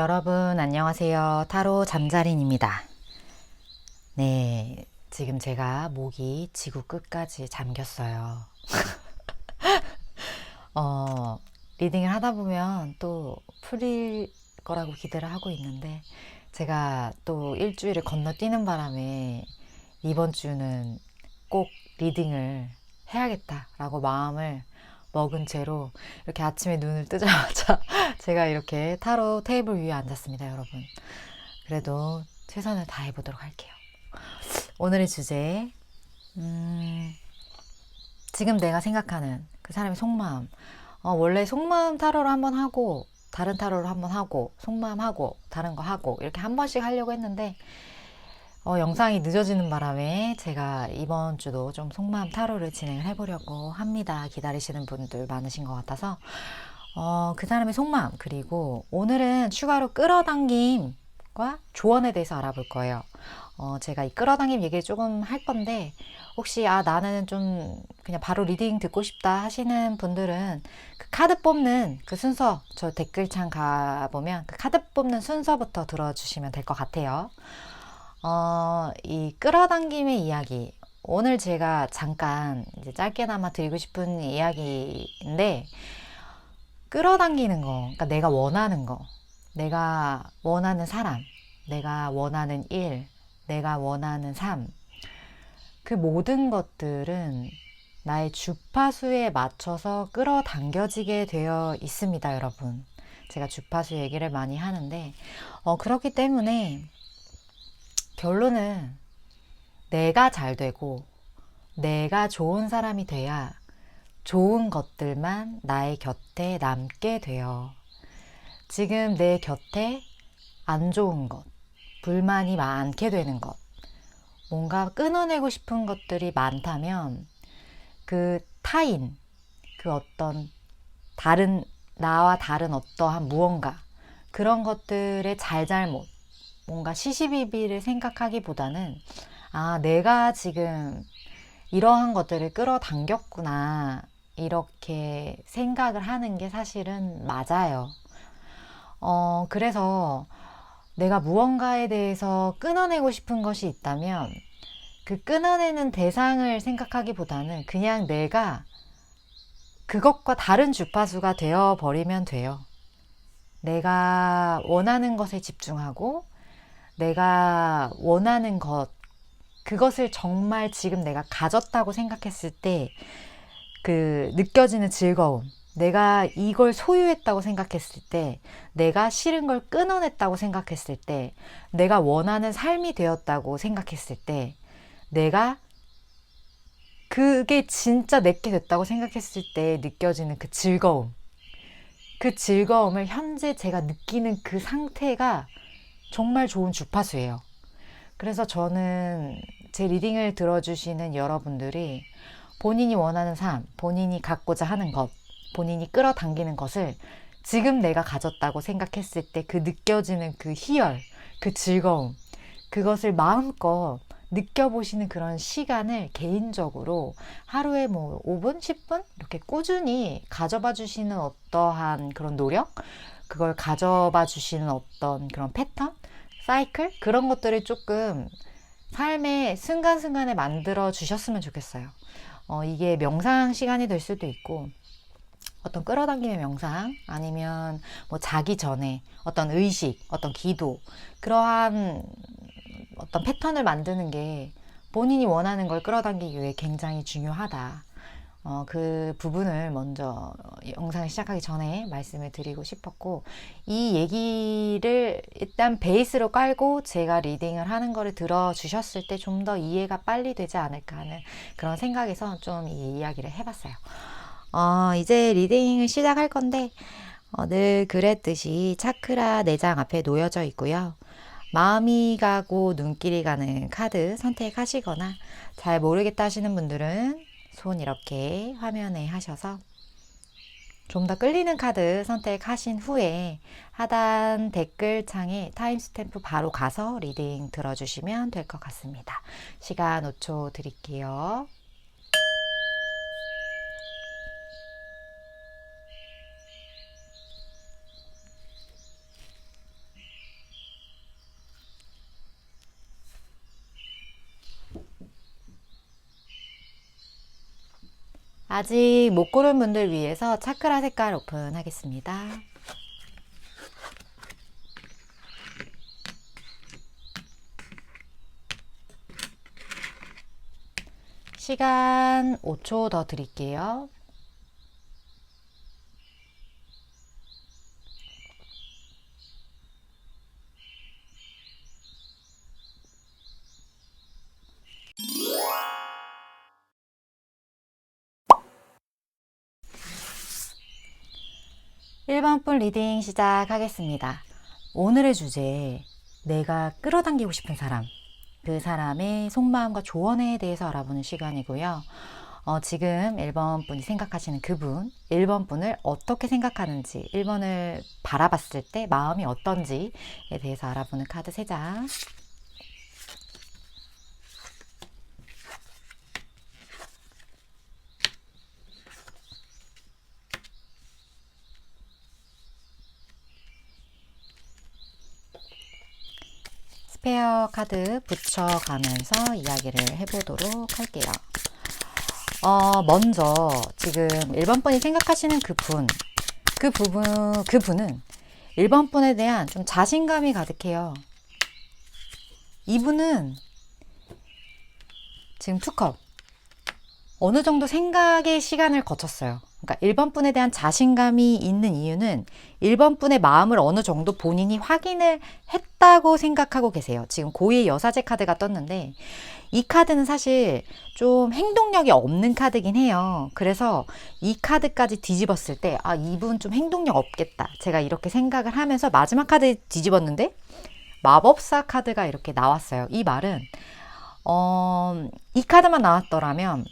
여러분 안녕하세요. 타로 잠자린입니다. 네, 지금 제가 목이 지구 끝까지 잠겼어요. 어, 리딩을 하다 보면 또 풀릴 거라고 기대를 하고 있는데 제가 또 일주일을 건너뛰는 바람에 이번 주는 꼭 리딩을 해야겠다라고 마음을 먹은 채로 이렇게 아침에 눈을 뜨자마자 제가 이렇게 타로 테이블 위에 앉았습니다, 여러분. 그래도 최선을 다해보도록 할게요. 오늘의 주제, 지금 내가 생각하는 그 사람의 속마음. 원래 속마음 타로를 한번 하고 다른 타로를 한번 하고 속마음 하고 다른 거 하고 이렇게 한 번씩 하려고 했는데 영상이 늦어지는 바람에 제가 이번 주도 좀 속마음 타로를 진행을 해보려고 합니다. 기다리시는 분들 많으신 것 같아서 그 사람의 속마음, 그리고 오늘은 추가로 끌어당김과 조언에 대해서 알아볼 거예요. 제가 이 끌어당김 얘기를 조금 할 건데 혹시 나는 좀 그냥 바로 리딩 듣고 싶다 하시는 분들은 그 카드 뽑는 그 순서, 저 댓글창 가보면 그 카드 뽑는 순서부터 들어주시면 될 것 같아요. 이 끌어당김의 이야기, 오늘 제가 잠깐 이제 짧게나마 드리고 싶은 이야기인데, 끌어당기는 거, 그러니까 내가 원하는 거, 내가 원하는 사람, 내가 원하는 일, 내가 원하는 삶, 그 모든 것들은 나의 주파수에 맞춰서 끌어당겨지게 되어 있습니다, 여러분. 제가 주파수 얘기를 많이 하는데, 그렇기 때문에 결론은 내가 잘 되고 내가 좋은 사람이 돼야 좋은 것들만 나의 곁에 남게 돼요. 지금 내 곁에 안 좋은 것, 불만이 많게 되는 것, 뭔가 끊어내고 싶은 것들이 많다면 그 타인, 그 어떤 다른, 나와 다른 어떠한 무언가, 그런 것들의 잘잘못, 뭔가 시시비비를 생각하기보다는 내가 지금 이러한 것들을 끌어당겼구나, 이렇게 생각을 하는 게 사실은 맞아요. 그래서 내가 무언가에 대해서 끊어내고 싶은 것이 있다면 그 끊어내는 대상을 생각하기보다는 그냥 내가 그것과 다른 주파수가 되어 버리면 돼요. 내가 원하는 것에 집중하고 내가 원하는 것, 그것을 정말 지금 내가 가졌다고 생각했을 때 그 느껴지는 즐거움, 내가 이걸 소유했다고 생각했을 때, 내가 싫은 걸 끊어냈다고 생각했을 때, 내가 원하는 삶이 되었다고 생각했을 때, 내가 그게 진짜 내게 됐다고 생각했을 때 느껴지는 그 즐거움, 그 즐거움을 현재 제가 느끼는 그 상태가 정말 좋은 주파수예요. 그래서 저는 제 리딩을 들어주시는 여러분들이 본인이 원하는 삶, 본인이 갖고자 하는 것, 본인이 끌어당기는 것을 지금 내가 가졌다고 생각했을 때 그 느껴지는 그 희열, 그 즐거움, 그것을 마음껏 느껴보시는 그런 시간을 개인적으로 하루에 뭐 5분, 10분 이렇게 꾸준히 가져봐 주시는 어떠한 그런 노력, 그걸 가져봐 주시는 어떤 그런 패턴, 사이클, 그런 것들을 조금 삶의 순간순간에 만들어 주셨으면 좋겠어요. 이게 명상 시간이 될 수도 있고, 어떤 끌어당김의 명상, 아니면 뭐 자기 전에 어떤 의식, 어떤 기도, 그러한 어떤 패턴을 만드는 게 본인이 원하는 걸 끌어당기기 위해 굉장히 중요하다. 그 부분을 먼저 영상을 시작하기 전에 말씀을 드리고 싶었고, 이 얘기를 일단 베이스로 깔고 제가 리딩을 하는 거를 들어주셨을 때 좀 더 이해가 빨리 되지 않을까 하는 그런 생각에서 좀 이 이야기를 해봤어요. 이제 리딩을 시작할 건데, 늘 그랬듯이 차크라 4장 앞에 놓여져 있고요. 마음이 가고 눈길이 가는 카드 선택하시거나 잘 모르겠다 하시는 분들은 손 이렇게 화면에 하셔서 좀 더 끌리는 카드 선택하신 후에 하단 댓글창에 타임스탬프 바로 가서 리딩 들어주시면 될 것 같습니다. 시간 5초 드릴게요. 아직 못 고른 분들 위해서 차크라 색깔 오픈하겠습니다. 시간 5초 더 드릴게요. 일 번 분 리딩 시작하겠습니다. 오늘의 주제, 내가 끌어당기고 싶은 사람, 그 사람의 속마음과 조언에 대해서 알아보는 시간이고요. 지금 1번 분이 생각하시는 그분, 1번 분을 어떻게 생각하는지, 1번을 바라봤을 때 마음이 어떤지에 대해서 알아보는 카드 3장. 스페어 카드 붙여가면서 이야기를 해보도록 할게요. 먼저 지금 1번 분이 생각하시는 그분은 1번 분에 대한 좀 자신감이 가득해요. 이분은 지금 투컵 어느 정도 생각의 시간을 거쳤어요. 그러니까 1번 분에 대한 자신감이 있는 이유는 1번 분의 마음을 어느 정도 본인이 확인을 했다고 생각하고 계세요. 지금 고위의 여사제 카드가 떴는데 이 카드는 사실 좀 행동력이 없는 카드긴 해요. 그래서 이 카드까지 뒤집었을 때 이분 좀 행동력 없겠다. 제가 이렇게 생각을 하면서 마지막 카드 뒤집었는데 마법사 카드가 이렇게 나왔어요. 이 말은 이 카드만 나왔더라면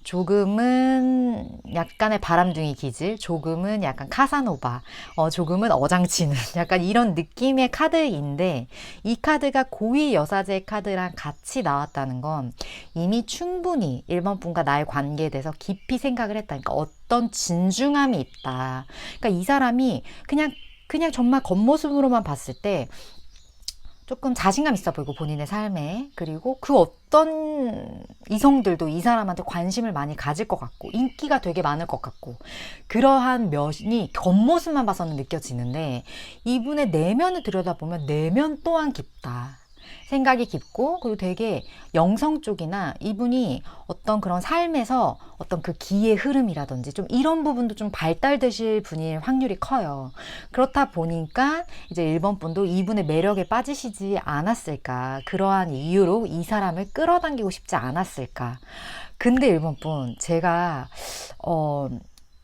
조금은 약간의 바람둥이 기질, 조금은 약간 카사노바, 조금은 어장치는 약간 이런 느낌의 카드인데 이 카드가 고위 여사제 카드랑 같이 나왔다는 건 이미 충분히 1번 분과 나의 관계에 대해서 깊이 생각을 했다. 그러니까 어떤 진중함이 있다. 그러니까 이 사람이 그냥 정말 겉모습으로만 봤을 때 조금 자신감 있어 보이고 본인의 삶에, 그리고 그 어떤 이성들도 이 사람한테 관심을 많이 가질 것 같고 인기가 되게 많을 것 같고 그러한 면이 겉모습만 봐서는 느껴지는데 이분의 내면을 들여다보면 내면 또한 깊다. 생각이 깊고 그리고 되게 영성 쪽이나 이분이 어떤 그런 삶에서 어떤 그 기의 흐름이라든지 좀 이런 부분도 좀 발달되실 분일 확률이 커요. 그렇다 보니까 이제 1번 분도 이분의 매력에 빠지시지 않았을까. 그러한 이유로 이 사람을 끌어당기고 싶지 않았을까. 근데 1번 분 제가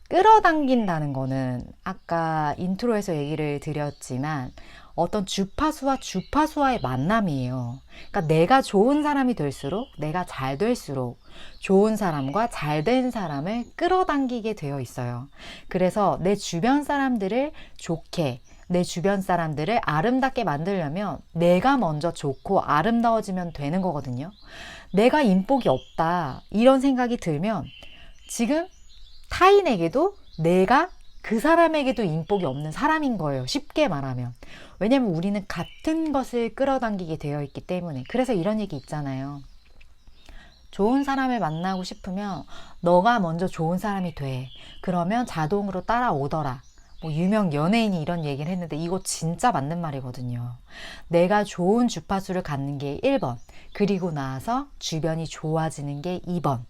끌어당긴다는 거는 아까 인트로에서 얘기를 드렸지만 어떤 주파수와 주파수와의 만남이에요. 그러니까 내가 좋은 사람이 될수록, 내가 잘 될수록 좋은 사람과 잘된 사람을 끌어당기게 되어 있어요. 그래서 내 주변 사람들을 좋게, 내 주변 사람들을 아름답게 만들려면 내가 먼저 좋고 아름다워지면 되는 거거든요. 내가 인복이 없다, 이런 생각이 들면 지금 타인에게도 내가 그 사람에게도 인복이 없는 사람인 거예요. 쉽게 말하면. 왜냐면 우리는 같은 것을 끌어당기게 되어 있기 때문에. 그래서 이런 얘기 있잖아요. 좋은 사람을 만나고 싶으면 너가 먼저 좋은 사람이 돼. 그러면 자동으로 따라오더라. 뭐 유명 연예인이 이런 얘기를 했는데 이거 진짜 맞는 말이거든요. 내가 좋은 주파수를 갖는 게 1번, 그리고 나서 주변이 좋아지는 게 2번,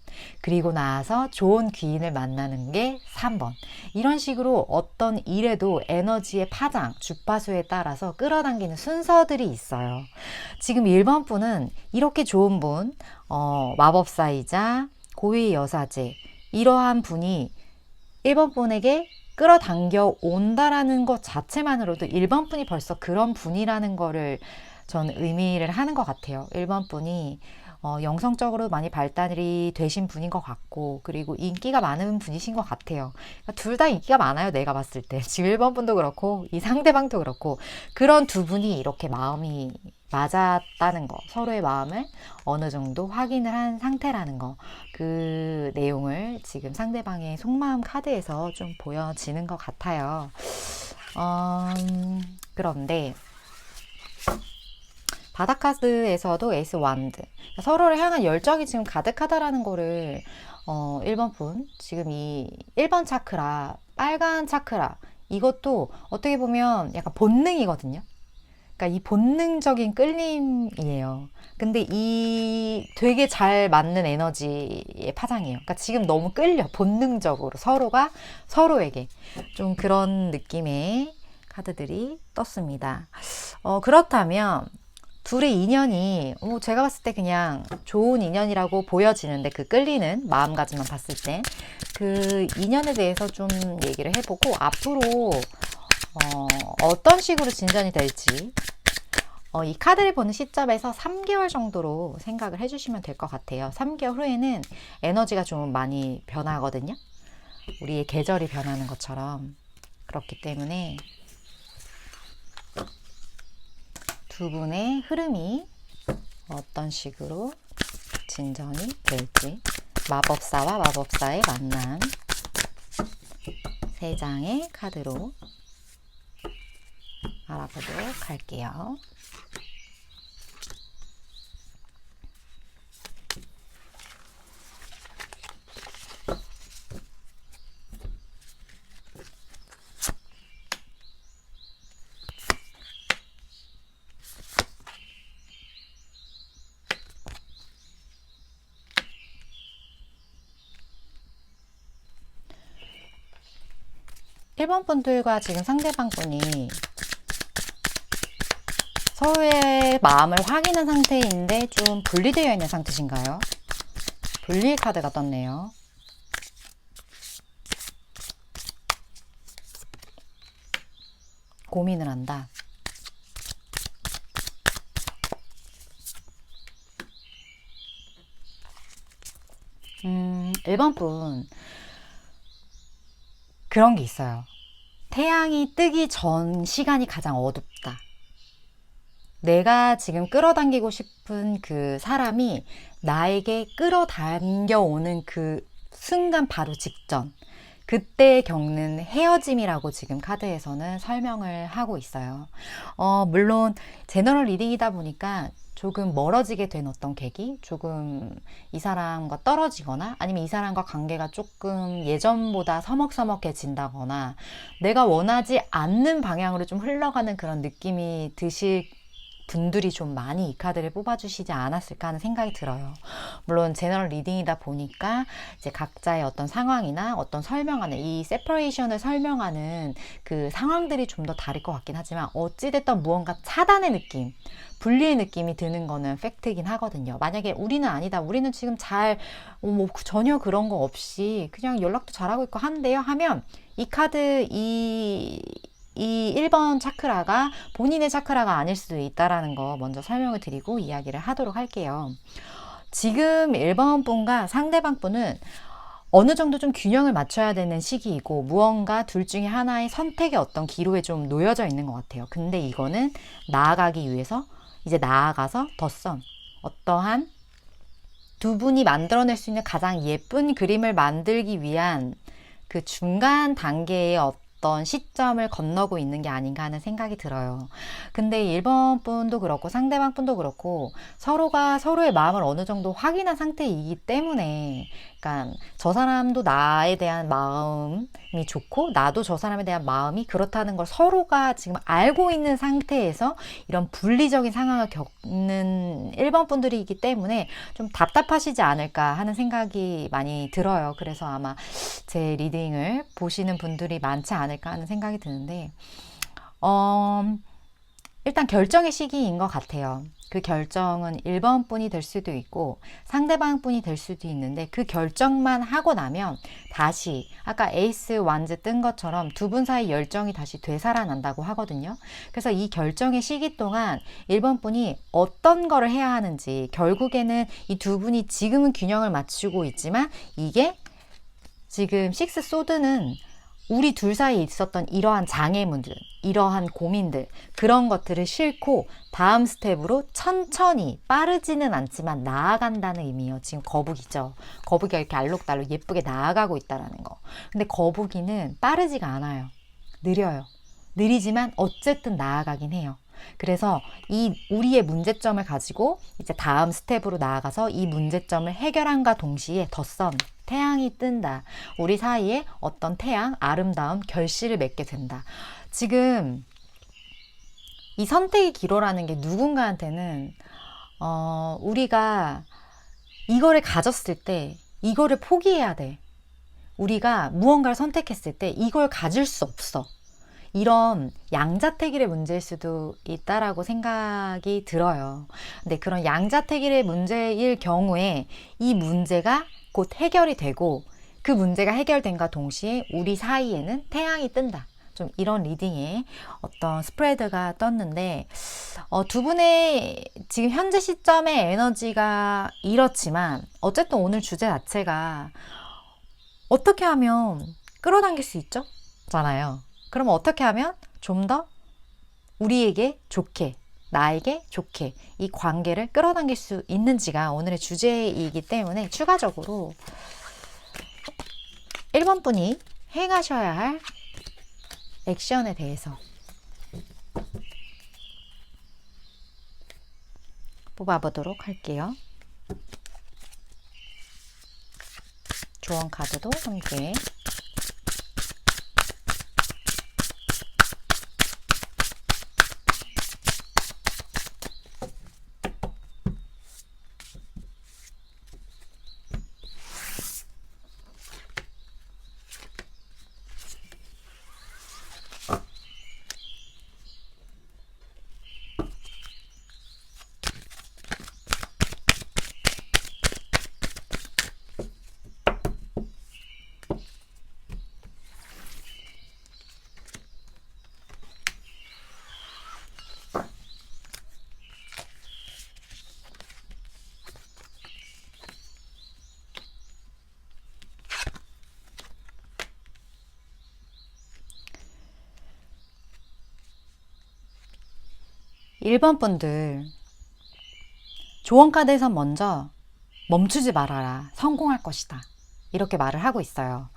그리고 나서 좋은 귀인을 만나는 게 3번. 이런 식으로 어떤 일에도 에너지의 파장, 주파수에 따라서 끌어당기는 순서들이 있어요. 지금 1번 분은 이렇게 좋은 분, 마법사이자 고위 여사제, 이러한 분이 1번 분에게 끌어당겨 온다라는 것 자체만으로도 1번 분이 벌써 그런 분이라는 거를 전 의미를 하는 것 같아요. 1번 분이 영성적으로 많이 발달이 되신 분인 것 같고 그리고 인기가 많은 분이신 것 같아요. 그러니까 둘 다 인기가 많아요. 내가 봤을 때. 지금 1번 분도 그렇고 이 상대방도 그렇고 그런 두 분이 이렇게 마음이 맞았다는 거, 서로의 마음을 어느 정도 확인을 한 상태라는 거, 그 내용을 지금 상대방의 속마음 카드에서 좀 보여지는 것 같아요. 그런데 바닥 카드에서도 에이스 완드, 서로를 향한 열정이 지금 가득하다라는 거를 1번 분, 지금 이 1번 차크라, 빨간 차크라, 이것도 어떻게 보면 약간 본능이거든요. 그러니까 이 본능적인 끌림이에요. 근데 이 되게 잘 맞는 에너지의 파장이에요. 그러니까 지금 너무 끌려, 본능적으로 서로가 서로에게 좀 그런 느낌의 카드들이 떴습니다. 그렇다면 둘의 인연이 제가 봤을 때 그냥 좋은 인연이라고 보여지는데, 그 끌리는 마음가짐만 봤을 때 그 인연에 대해서 좀 얘기를 해보고 앞으로 어떤 식으로 진전이 될지 이 카드를 보는 시점에서 3개월 정도로 생각을 해주시면 될 것 같아요. 3개월 후에는 에너지가 좀 많이 변하거든요. 우리의 계절이 변하는 것처럼. 그렇기 때문에 두 분의 흐름이 어떤 식으로 진전이 될지, 마법사와 마법사의 만남, 3장의 카드로 알아보도록 할게요. 일본 분들과 지금 상대방 분이 서로의 마음을 확인한 상태인데 좀 분리되어 있는 상태신가요? 분리 카드가 떴네요. 고민을 한다. 일본 분 그런 게 있어요. 태양이 뜨기 전 시간이 가장 어둡다. 내가 지금 끌어당기고 싶은 그 사람이 나에게 끌어당겨 오는 그 순간 바로 직전, 그때 겪는 헤어짐이라고 지금 카드에서는 설명을 하고 있어요. 물론 제너럴 리딩이다 보니까 조금 멀어지게 된 어떤 계기, 조금 이 사람과 떨어지거나 아니면 이 사람과 관계가 조금 예전보다 서먹서먹해진다거나 내가 원하지 않는 방향으로 좀 흘러가는 그런 느낌이 드실 분들이 좀 많이 이 카드를 뽑아주시지 않았을까 하는 생각이 들어요. 물론 제너럴 리딩이다 보니까 이제 각자의 어떤 상황이나 어떤 설명하는 이 세퍼레이션을 설명하는 그 상황들이 좀 더 다를 것 같긴 하지만 어찌됐든 무언가 차단의 느낌, 분리의 느낌이 드는 거는 팩트이긴 하거든요. 만약에 우리는 아니다, 우리는 지금 뭐 전혀 그런 거 없이 그냥 연락도 잘하고 있고 한데요 하면 이 카드 이 1번 차크라가 본인의 차크라가 아닐 수도 있다라는 거 먼저 설명을 드리고 이야기를 하도록 할게요. 지금 1번 분과 상대방 분은 어느 정도 좀 균형을 맞춰야 되는 시기이고 무언가 둘 중에 하나의 선택의 어떤 기로에 좀 놓여져 있는 것 같아요. 근데 이거는 나아가기 위해서 이제 나아가서 덧선 어떠한 두 분이 만들어낼 수 있는 가장 예쁜 그림을 만들기 위한 그 중간 단계의 어떤 시점을 건너고 있는 게 아닌가 하는 생각이 들어요. 근데 1번 분도 그렇고 상대방 분도 그렇고 서로가 서로의 마음을 어느 정도 확인한 상태이기 때문에, 그러니까 저 사람도 나에 대한 마음이 좋고 나도 저 사람에 대한 마음이 그렇다는 걸 서로가 지금 알고 있는 상태에서 이런 분리적인 상황을 겪는 1번 분들이기 때문에 좀 답답하시지 않을까 하는 생각이 많이 들어요. 그래서 아마 제 리딩을 보시는 분들이 많지 않을까 하는 생각이 드는데 일단 결정의 시기인 것 같아요. 그 결정은 1번 분이 될 수도 있고 상대방 분이 될 수도 있는데 그 결정만 하고 나면 다시 아까 에이스 완즈 뜬 것처럼 두 분 사이 열정이 다시 되살아난다고 하거든요. 그래서 이 결정의 시기 동안 1번 분이 어떤 거를 해야 하는지, 결국에는 이 두 분이 지금은 균형을 맞추고 있지만 이게 지금 식스 소드는 우리 둘 사이에 있었던 이러한 장애물들, 이러한 고민들, 그런 것들을 싣고 다음 스텝으로 천천히, 빠르지는 않지만 나아간다는 의미예요. 지금 거북이죠. 거북이가 이렇게 알록달록 예쁘게 나아가고 있다는 거. 근데 거북이는 빠르지가 않아요. 느려요. 느리지만 어쨌든 나아가긴 해요. 그래서 이 우리의 문제점을 가지고 이제 다음 스텝으로 나아가서 이 문제점을 해결함과 동시에 덧선 태양이 뜬다. 우리 사이에 어떤 태양, 아름다움, 결실을 맺게 된다. 지금 이 선택의 기로라는 게 누군가한테는 우리가 이거를 가졌을 때 이거를 포기해야 돼. 우리가 무언가를 선택했을 때 이걸 가질 수 없어. 이런 양자택일의 문제일 수도 있다라고 생각이 들어요. 근데 그런 양자택일의 문제일 경우에 이 문제가 곧 해결이 되고 그 문제가 해결된과 동시에 우리 사이에는 태양이 뜬다. 좀 이런 리딩의 어떤 스프레드가 떴는데 두 분의 지금 현재 시점의 에너지가 이렇지만 어쨌든 오늘 주제 자체가 어떻게 하면 끌어당길 수 있죠? 잖아요. 그럼 어떻게 하면 좀 더 우리에게 좋게, 나에게 좋게 이 관계를 끌어당길 수 있는지가 오늘의 주제이기 때문에 추가적으로 1번 분이 행하셔야 할 액션에 대해서 뽑아보도록 할게요. 조언 카드도 함께. 일 번 분들 조언 카드에서 먼저 멈추지 말아라. 성공할 것이다. 이렇게 말을 하고 있어요.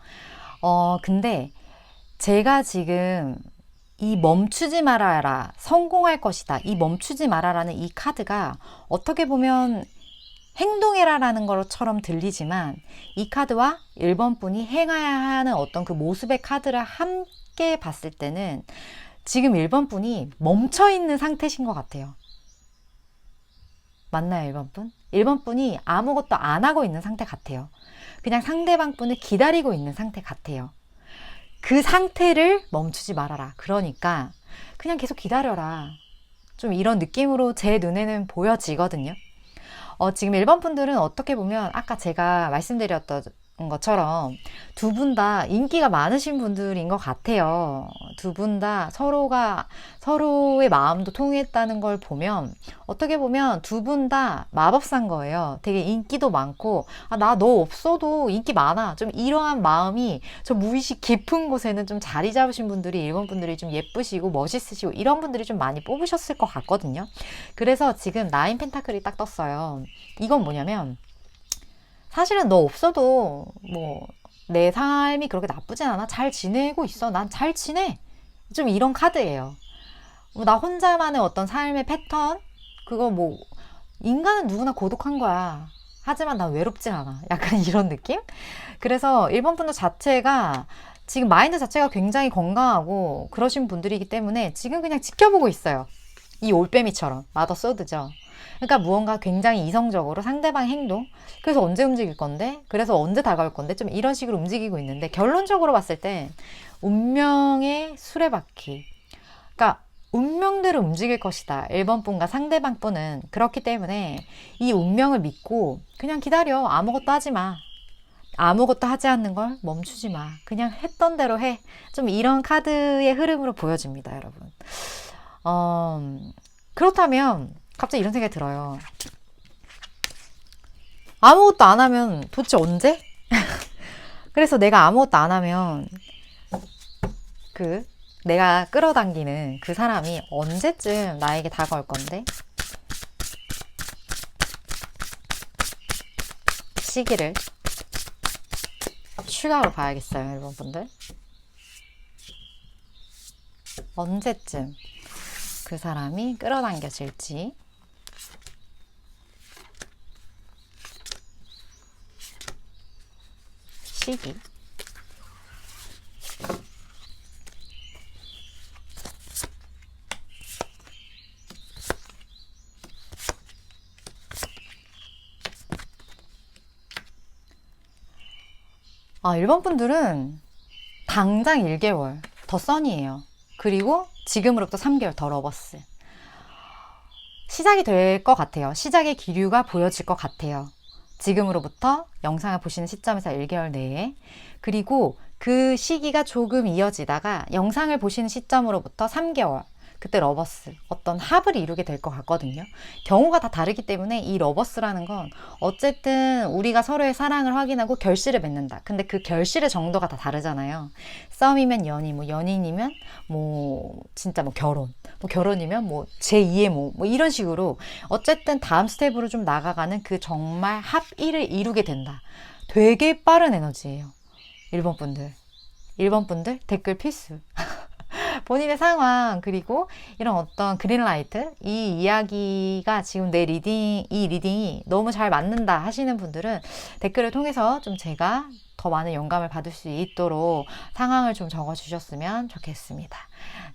근데 제가 지금 이 멈추지 말아라. 성공할 것이다. 이 멈추지 말아라는 이 카드가 어떻게 보면 행동해라라는 것처럼 들리지만 이 카드와 1번 분이 행해야 하는 어떤 그 모습의 카드를 함께 봤을 때는 지금 1번 분이 멈춰있는 상태신 것 같아요. 맞나요, 1번 분? 1번 분이 아무것도 안 하고 있는 상태 같아요. 그냥 상대방 분을 기다리고 있는 상태 같아요. 그 상태를 멈추지 말아라. 그러니까 그냥 계속 기다려라. 좀 이런 느낌으로 제 눈에는 보여지거든요. 지금 1번 분들은 어떻게 보면 아까 제가 말씀드렸던 것처럼 두 분 다 인기가 많으신 분들인 것 같아요. 두 분 다 서로의 마음도 통했다는 걸 보면 어떻게 보면 두 분 다 마법사인 거예요. 되게 인기도 많고 나 너 없어도 인기 많아. 좀 이러한 마음이 저 무의식 깊은 곳에는 좀 자리 잡으신 분들이 1번 분들이 좀 예쁘시고 멋있으시고 이런 분들이 좀 많이 뽑으셨을 것 같거든요. 그래서 지금 나인 펜타클이 딱 떴어요. 이건 뭐냐면 사실은 너 없어도 뭐 내 삶이 그렇게 나쁘진 않아. 잘 지내고 있어. 난 잘 지내. 좀 이런 카드예요. 나 혼자만의 어떤 삶의 패턴? 그거 뭐 인간은 누구나 고독한 거야. 하지만 난 외롭진 않아. 약간 이런 느낌? 그래서 1번 분들 자체가 지금 마인드 자체가 굉장히 건강하고 그러신 분들이기 때문에 지금 그냥 지켜보고 있어요. 이 올빼미처럼. 마더 소드죠. 그러니까 무언가 굉장히 이성적으로 상대방 행동, 그래서 언제 움직일 건데, 그래서 언제 다가올 건데, 좀 이런 식으로 움직이고 있는데, 결론적으로 봤을 때 운명의 수레바퀴, 그러니까 운명대로 움직일 것이다. 1번 분과 상대방 분은. 그렇기 때문에 이 운명을 믿고 그냥 기다려. 아무것도 하지 마. 아무것도 하지 않는 걸 멈추지 마. 그냥 했던 대로 해. 좀 이런 카드의 흐름으로 보여집니다, 여러분. 그렇다면 갑자기 이런 생각이 들어요. 아무것도 안 하면 도대체 언제? 그래서 내가 아무것도 안 하면 내가 끌어당기는 그 사람이 언제쯤 나에게 다가올 건데? 시기를 추가로 봐야겠어요, 여러분들. 언제쯤? 그 사람이 끌어당겨질지. 시기. 아, 1번 분들은 당장 1개월 더 선이에요. 그리고 지금으로부터 3개월 더 러버스. 시작이 될 것 같아요. 시작의 기류가 보여질 것 같아요. 지금으로부터 영상을 보시는 시점에서 1개월 내에. 그리고 그 시기가 조금 이어지다가 영상을 보시는 시점으로부터 3개월. 그때 러버스, 어떤 합을 이루게 될 것 같거든요. 경우가 다 다르기 때문에 이 러버스라는 건 어쨌든 우리가 서로의 사랑을 확인하고 결실을 맺는다. 근데 그 결실의 정도가 다 다르잖아요. 썸이면 연인, 뭐 연인이면 뭐 진짜 뭐 결혼, 뭐 결혼이면 뭐 제2의 뭐 이런 식으로 어쨌든 다음 스텝으로 좀 나가가는 그 정말 합의를 이루게 된다. 되게 빠른 에너지예요. 1번 분들. 1번 분들 댓글 필수. 본인의 상황, 그리고 이런 어떤 그린라이트, 이 이야기가 지금 이 리딩이 너무 잘 맞는다 하시는 분들은 댓글을 통해서 좀 제가 더 많은 영감을 받을 수 있도록 상황을 좀 적어주셨으면 좋겠습니다.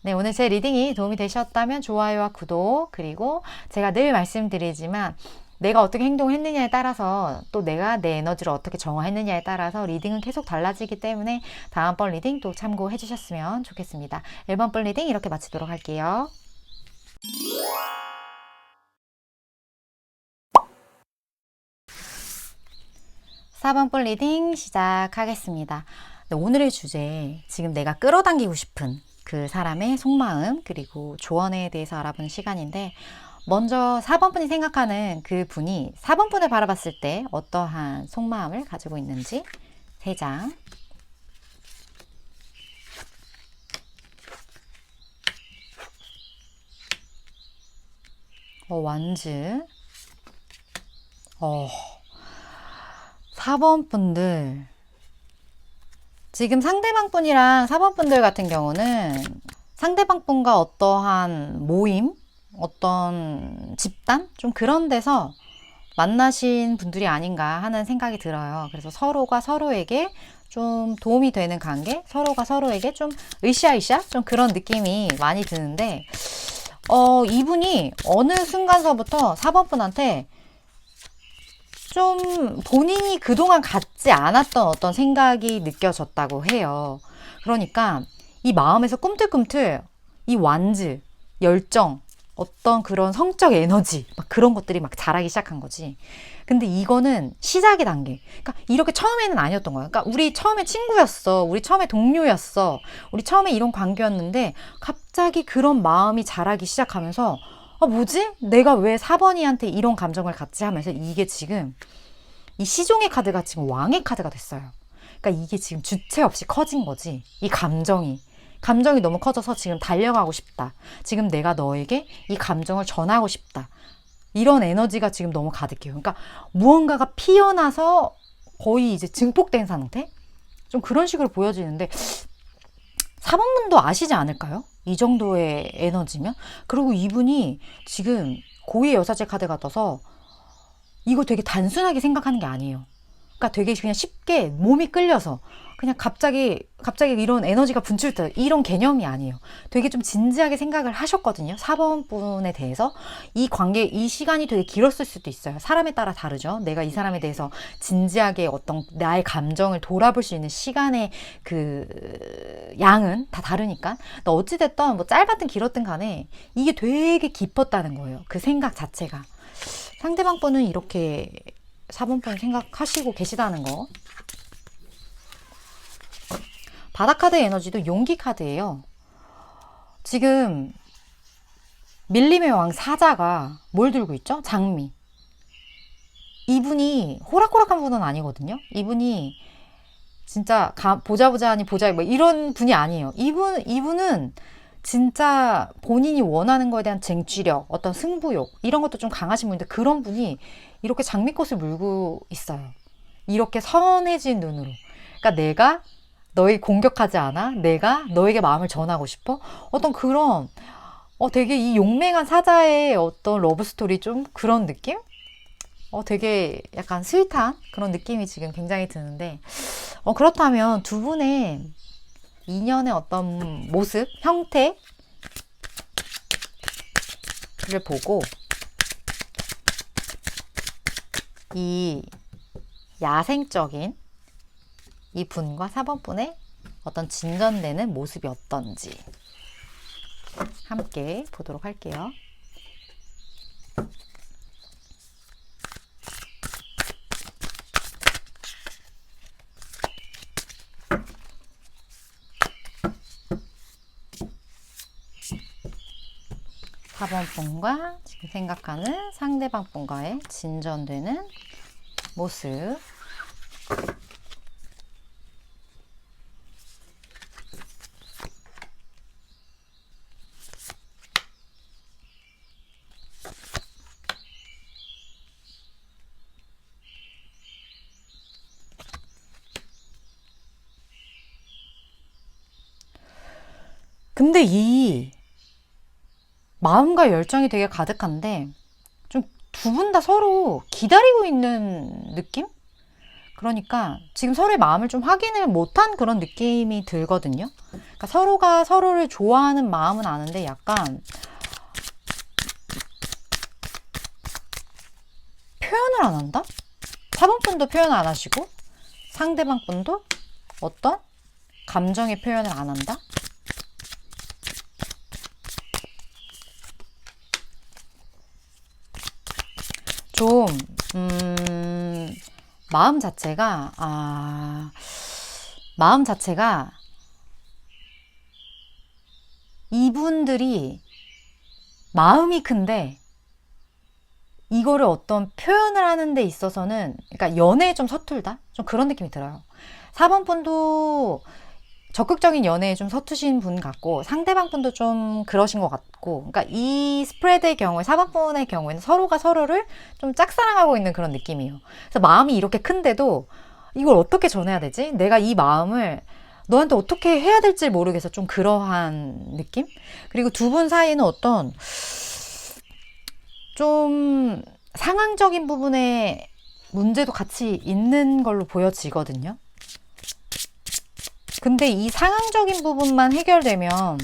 네, 오늘 제 리딩이 도움이 되셨다면 좋아요와 구독, 그리고 제가 늘 말씀드리지만 내가 어떻게 행동을 했느냐에 따라서 또 내가 내 에너지를 어떻게 정화했느냐에 따라서 리딩은 계속 달라지기 때문에 다음번 리딩 또 참고해 주셨으면 좋겠습니다. 1번 번 리딩 이렇게 마치도록 할게요. 4번 번 리딩 시작하겠습니다. 오늘의 주제, 지금 내가 끌어당기고 싶은 그 사람의 속마음 그리고 조언에 대해서 알아보는 시간인데, 먼저 4번 분이 생각하는 그 분이 4번 분을 바라봤을 때 어떠한 속마음을 가지고 있는지 3장. 완즈. 4번 분들. 지금 상대방 분이랑 4번 분들 같은 경우는 상대방 분과 어떠한 모임, 어떤 집단? 좀 그런 데서 만나신 분들이 아닌가 하는 생각이 들어요. 그래서 서로가 서로에게 좀 도움이 되는 관계, 서로가 서로에게 좀 으쌰으쌰? 좀 그런 느낌이 많이 드는데, 이분이 어느 순간서부터 4번 분한테 좀 본인이 그동안 갖지 않았던 어떤 생각이 느껴졌다고 해요. 그러니까 이 마음에서 꿈틀꿈틀 이 완즈, 열정, 어떤 그런 성적 에너지 막 그런 것들이 막 자라기 시작한 거지. 근데 이거는 시작의 단계. 그러니까 이렇게 처음에는 아니었던 거야. 그러니까 우리 처음에 친구였어. 우리 처음에 동료였어. 우리 처음에 이런 관계였는데 갑자기 그런 마음이 자라기 시작하면서 뭐지? 내가 왜 4번이한테 이런 감정을 갖지 하면서 이게 지금 이 시종의 카드가 지금 왕의 카드가 됐어요. 그러니까 이게 지금 주체 없이 커진 거지. 이 감정이 너무 커져서 지금 달려가고 싶다. 지금 내가 너에게 이 감정을 전하고 싶다. 이런 에너지가 지금 너무 가득해요. 그러니까 무언가가 피어나서 거의 이제 증폭된 상태? 좀 그런 식으로 보여지는데 4번분도 아시지 않을까요? 이 정도의 에너지면? 그리고 이분이 지금 고위의 여사제 카드가 떠서 이거 되게 단순하게 생각하는 게 아니에요. 그러니까 되게 그냥 쉽게 몸이 끌려서 그냥 갑자기 이런 에너지가 분출돼 이런 개념이 아니에요. 되게 좀 진지하게 생각을 하셨거든요. 4번 분에 대해서 이 관계, 이 시간이 되게 길었을 수도 있어요. 사람에 따라 다르죠. 내가 이 사람에 대해서 진지하게 어떤 나의 감정을 돌아볼 수 있는 시간의 그 양은 다 다르니까. 어찌됐든 뭐 짧았든 길었든 간에 이게 되게 깊었다는 거예요. 그 생각 자체가. 상대방 분은 이렇게 4번 분 생각하시고 계시다는 거. 바닥 카드 에너지도 용기 카드예요. 지금 밀림의 왕 사자가 뭘 들고 있죠? 장미. 이분이 호락호락한 분은 아니거든요. 이분이 진짜 보자 아니 보자 뭐 이런 분이 아니에요. 이분은 진짜 본인이 원하는 거에 대한 쟁취력, 어떤 승부욕 이런 것도 좀 강하신 분인데 그런 분이 이렇게 장미꽃을 물고 있어요. 이렇게 선해진 눈으로. 그러니까 내가 너희 공격하지 않아? 내가 너에게 마음을 전하고 싶어? 어떤 그런 되게 이 용맹한 사자의 어떤 러브스토리 좀 그런 느낌? 되게 약간 스윗한 그런 느낌이 지금 굉장히 드는데, 그렇다면 두 분의 인연의 어떤 모습, 형태를 보고 이 야생적인 이 분과 4번 분의 어떤 진전되는 모습이 어떤지 함께 보도록 할게요. 사 번 분과 지금 생각하는 상대방 분과의 진전되는 모습. 근데 이 마음과 열정이 되게 가득한데 좀 두 분 다 서로 기다리고 있는 느낌? 그러니까 지금 서로의 마음을 좀 확인을 못한 그런 느낌이 들거든요. 그러니까 서로가 서로를 좋아하는 마음은 아는데 약간 표현을 안 한다? 4번 분도 표현 안 하시고 상대방 분도 어떤 감정의 표현을 안 한다? 좀 마음 자체가 마음 자체가 이분들이 마음이 큰데 이거를 어떤 표현을 하는 데 있어서는 그러니까 연애에 좀 서툴다? 좀 그런 느낌이 들어요. 4번 분도 적극적인 연애에 좀 서투신 분 같고 상대방 분도 좀 그러신 것 같고, 그러니까 이 스프레드의 경우에 4번 분의 경우에는 서로가 서로를 좀 짝사랑하고 있는 그런 느낌이에요. 그래서 마음이 이렇게 큰데도 이걸 어떻게 전해야 되지? 내가 이 마음을 너한테 어떻게 해야 될지 모르겠어. 좀 그러한 느낌? 그리고 두 분 사이에는 어떤 좀 상황적인 부분에 문제도 같이 있는 걸로 보여지거든요. 근데 이 상황적인 부분만 해결되면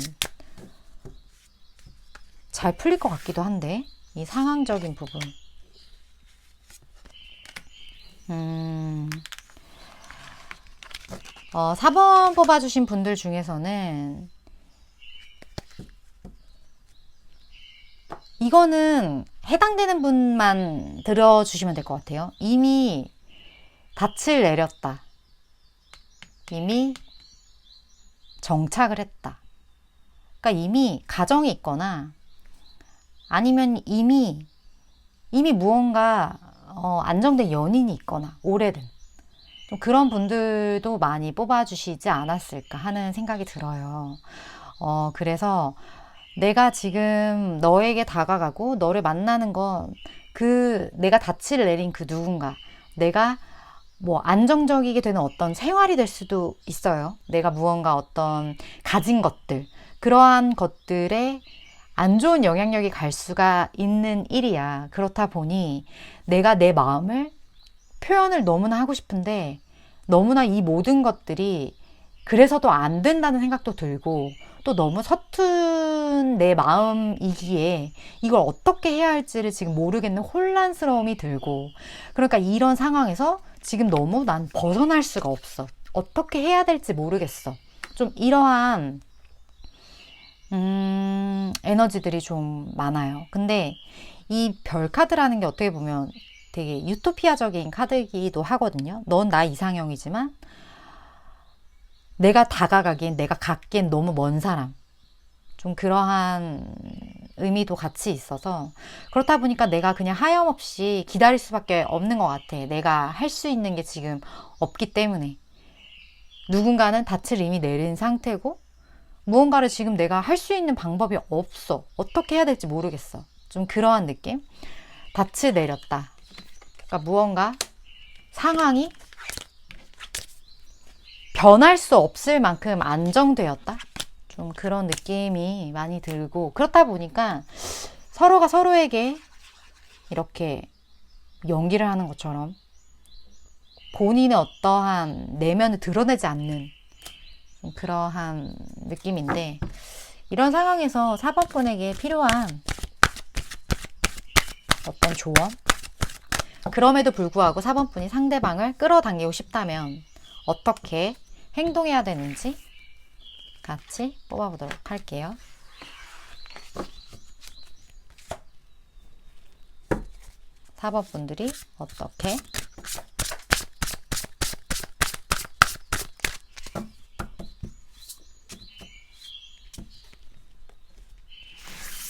잘 풀릴 것 같기도 한데, 이 상황적인 부분. 4번 뽑아주신 분들 중에서는 이거는 해당되는 분만 들어주시면 될 것 같아요. 이미 닻을 내렸다. 이미 정착을 했다. 그러니까 이미 가정이 있거나 아니면 이미 무언가 안정된 연인이 있거나 오래된 좀 그런 분들도 많이 뽑아주시지 않았을까 하는 생각이 들어요. 그래서 내가 지금 너에게 다가가고 너를 만나는 건 내가 닻을 내린 그 누군가, 내가 뭐 안정적이게 되는 어떤 생활이 될 수도 있어요. 내가 무언가 어떤 가진 것들, 그러한 것들에 안 좋은 영향력이 갈 수가 있는 일이야. 그렇다 보니 내가 내 마음을 표현을 너무나 하고 싶은데 너무나 이 모든 것들이 그래서도 안 된다는 생각도 들고 또 너무 서툰 내 마음이기에 이걸 어떻게 해야 할지를 지금 모르겠는 혼란스러움이 들고, 그러니까 이런 상황에서 지금 너무 난 벗어날 수가 없어. 어떻게 해야 될지 모르겠어. 좀 이러한 에너지들이 좀 많아요. 근데 이 별 카드라는 게 어떻게 보면 되게 유토피아적인 카드이기도 하거든요. 넌 나 이상형이지만 내가 다가가기엔, 내가 갖기엔 너무 먼 사람. 좀 그러한 의미도 같이 있어서 그렇다 보니까 내가 그냥 하염없이 기다릴 수밖에 없는 것 같아. 내가 할 수 있는 게 지금 없기 때문에. 누군가는 닻을 이미 내린 상태고 무언가를 지금 내가 할 수 있는 방법이 없어. 어떻게 해야 될지 모르겠어. 좀 그러한 느낌? 닻을 내렸다. 그러니까 무언가 상황이 변할 수 없을 만큼 안정되었다. 좀 좀 그런 느낌이 많이 들고, 그렇다 보니까 서로가 서로에게 이렇게 연기를 하는 것처럼 본인의 어떠한 내면을 드러내지 않는 그러한 느낌인데, 이런 상황에서 4번 분에게 필요한 어떤 조언? 그럼에도 불구하고 4번 분이 상대방을 끌어당기고 싶다면 어떻게 행동해야 되는지 같이 뽑아보도록 할게요. 사번 분들이 어떻게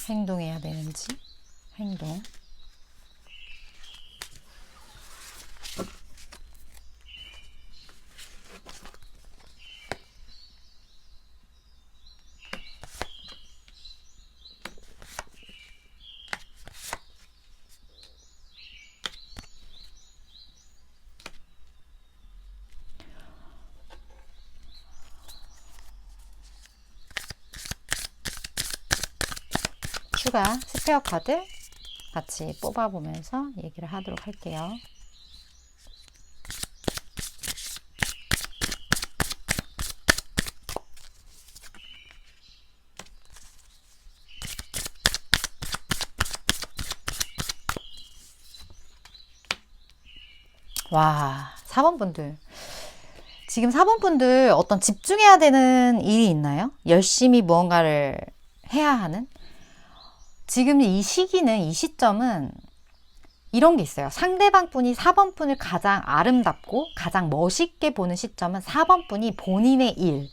행동해야 되는지, 행동. 추가 스페어 카드 같이 뽑아보면서 얘기를 하도록 할게요. 와, 4번 분들. 지금 4번 분들 어떤 집중해야 되는 일이 있나요? 열심히 무언가를 해야 하는? 지금 이 시기는, 이 시점은 이런 게 있어요. 상대방 분이 4번 분을 가장 아름답고 가장 멋있게 보는 시점은 4번 분이 본인의 일,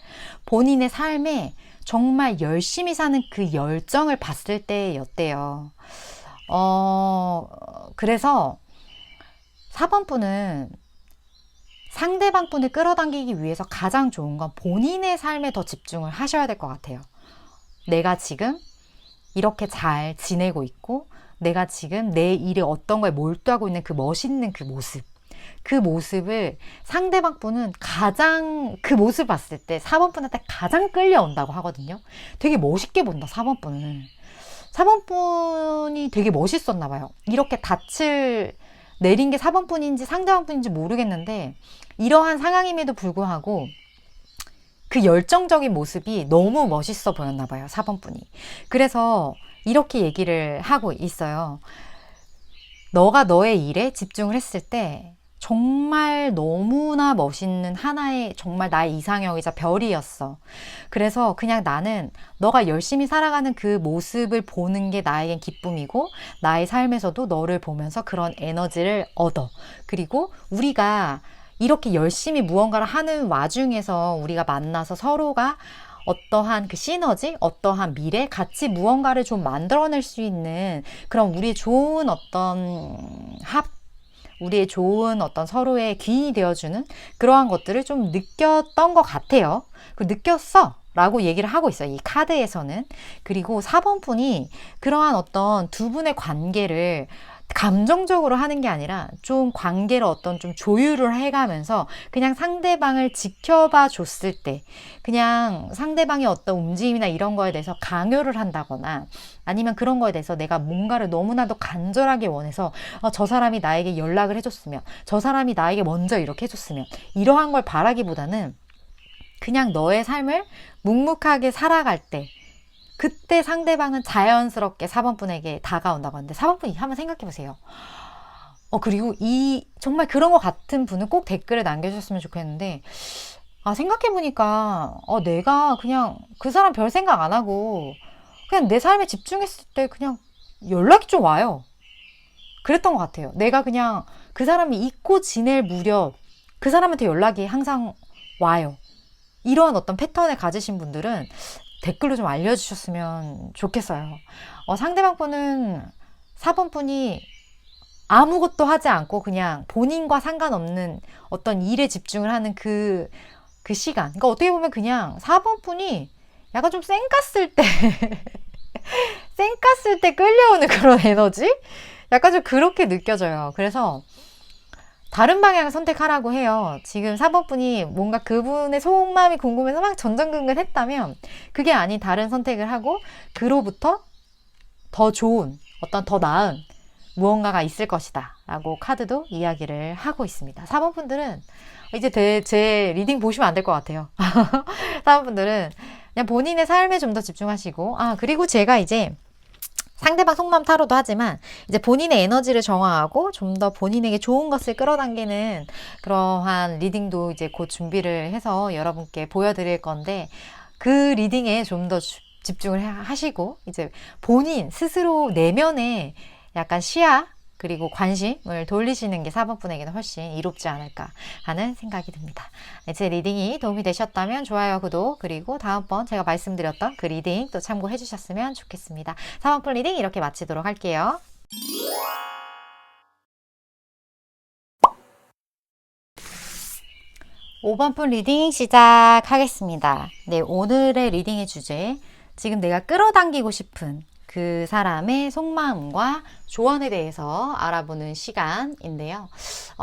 본인의 삶에 정말 열심히 사는 그 열정을 봤을 때였대요. 그래서 4번 분은 상대방 분을 끌어당기기 위해서 가장 좋은 건 본인의 삶에 더 집중을 하셔야 될 것 같아요. 내가 지금 이렇게 잘 지내고 있고, 내가 지금 내 일에 어떤 거에 몰두하고 있는 그 멋있는 그 모습, 그 모습을 상대방 분은 가장, 그 모습을 봤을 때 4번 분한테 가장 끌려온다고 하거든요. 되게 멋있게 본다, 4번 분은. 4번 분이 되게 멋있었나 봐요. 이렇게 닻을 내린 게 4번 분인지 상대방 분인지 모르겠는데, 이러한 상황임에도 불구하고 그 열정적인 모습이 너무 멋있어 보였나 봐요, 4번 분이. 그래서 이렇게 얘기를 하고 있어요. 너가 너의 일에 집중을 했을 때 정말 너무나 멋있는 하나의, 정말 나의 이상형이자 별이었어. 그래서 그냥 나는 너가 열심히 살아가는 그 모습을 보는 게 나에겐 기쁨이고, 나의 삶에서도 너를 보면서 그런 에너지를 얻어. 그리고 우리가 이렇게 열심히 무언가를 하는 와중에서 우리가 만나서 서로가 어떠한 그 시너지, 어떠한 미래, 같이 무언가를 좀 만들어낼 수 있는 그런 우리의 좋은 어떤 우리의 좋은 어떤 서로의 귀인이 되어주는 그러한 것들을 좀 느꼈던 것 같아요. 그 느꼈어 라고 얘기를 하고 있어요, 이 카드에서는. 그리고 4번 분이 그러한 어떤 두 분의 관계를 감정적으로 하는 게 아니라 좀 관계를 어떤 좀 조율을 해가면서 그냥 상대방을 지켜봐 줬을 때, 그냥 상대방의 어떤 움직임이나 이런 거에 대해서 강요를 한다거나, 아니면 그런 거에 대해서 내가 뭔가를 너무나도 간절하게 원해서 저 사람이 나에게 연락을 해줬으면, 저 사람이 나에게 먼저 이렇게 해줬으면, 이러한 걸 바라기보다는 그냥 너의 삶을 묵묵하게 살아갈 때, 그때 상대방은 자연스럽게 4번 분에게 다가온다고 하는데, 4번 분이 한번 생각해 보세요. 그리고 정말 그런 것 같은 분은 꼭 댓글에 남겨주셨으면 좋겠는데, 생각해 보니까 내가 그냥 그 사람 별 생각 안 하고 그냥 내 삶에 집중했을 때 그냥 연락이 좀 와요. 그랬던 것 같아요. 내가 그냥 그 사람이 잊고 지낼 무렵 그 사람한테 연락이 항상 와요. 이러한 어떤 패턴을 가지신 분들은 댓글로 좀 알려주셨으면 좋겠어요. 상대방 분은 4번 분이 아무것도 하지 않고 그냥 본인과 상관없는 어떤 일에 집중을 하는 그 시간. 그러니까 어떻게 보면 그냥 4번 분이 약간 좀 쌩깠을 때, 쌩깠을 때 끌려오는 그런 에너지? 약간 좀 그렇게 느껴져요. 그래서 다른 방향을 선택하라고 해요. 지금 4번 분이 뭔가 그분의 속마음이 궁금해서 막 전전긍긍했다면 그게 아닌 다른 선택을 하고 그로부터 더 좋은 어떤 더 나은 무언가가 있을 것이다 라고 카드도 이야기를 하고 있습니다. 4번 분들은 이제 제 리딩 보시면 안 될 것 같아요. 4번 분들은 그냥 본인의 삶에 좀 더 집중하시고, 그리고 제가 이제 상대방 속마음 타로도 하지만 이제 본인의 에너지를 정화하고 좀 더 본인에게 좋은 것을 끌어당기는 그러한 리딩도 이제 곧 준비를 해서 여러분께 보여드릴 건데 그 리딩에 좀 더 집중을 하시고 이제 본인 스스로 내면에 약간 시야 그리고 관심을 돌리시는 게 4번 분에게는 훨씬 이롭지 않을까 하는 생각이 듭니다. 제 리딩이 도움이 되셨다면 좋아요, 구독, 그리고 다음번 제가 말씀드렸던 그 리딩 또 참고해 주셨으면 좋겠습니다. 4번 분 리딩 이렇게 마치도록 할게요. (5번) 분 리딩 시작하겠습니다. 네, 오늘의 리딩의 주제, 지금 내가 끌어당기고 싶은 그 사람의 속마음과 조언에 대해서 알아보는 시간인데요.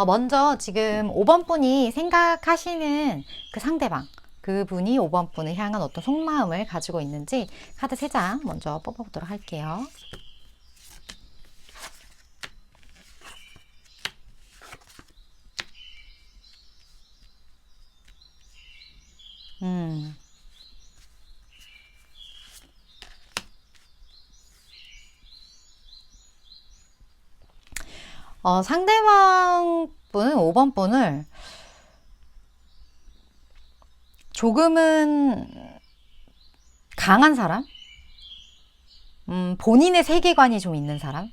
먼저 지금 5번 분이 생각하시는 그 상대방, 그분이 5번 분을 향한 어떤 속마음을 가지고 있는지 카드 3장 먼저 뽑아보도록 할게요. 상대방 분은 5번 분을 조금은 강한 사람? 본인의 세계관이 좀 있는 사람?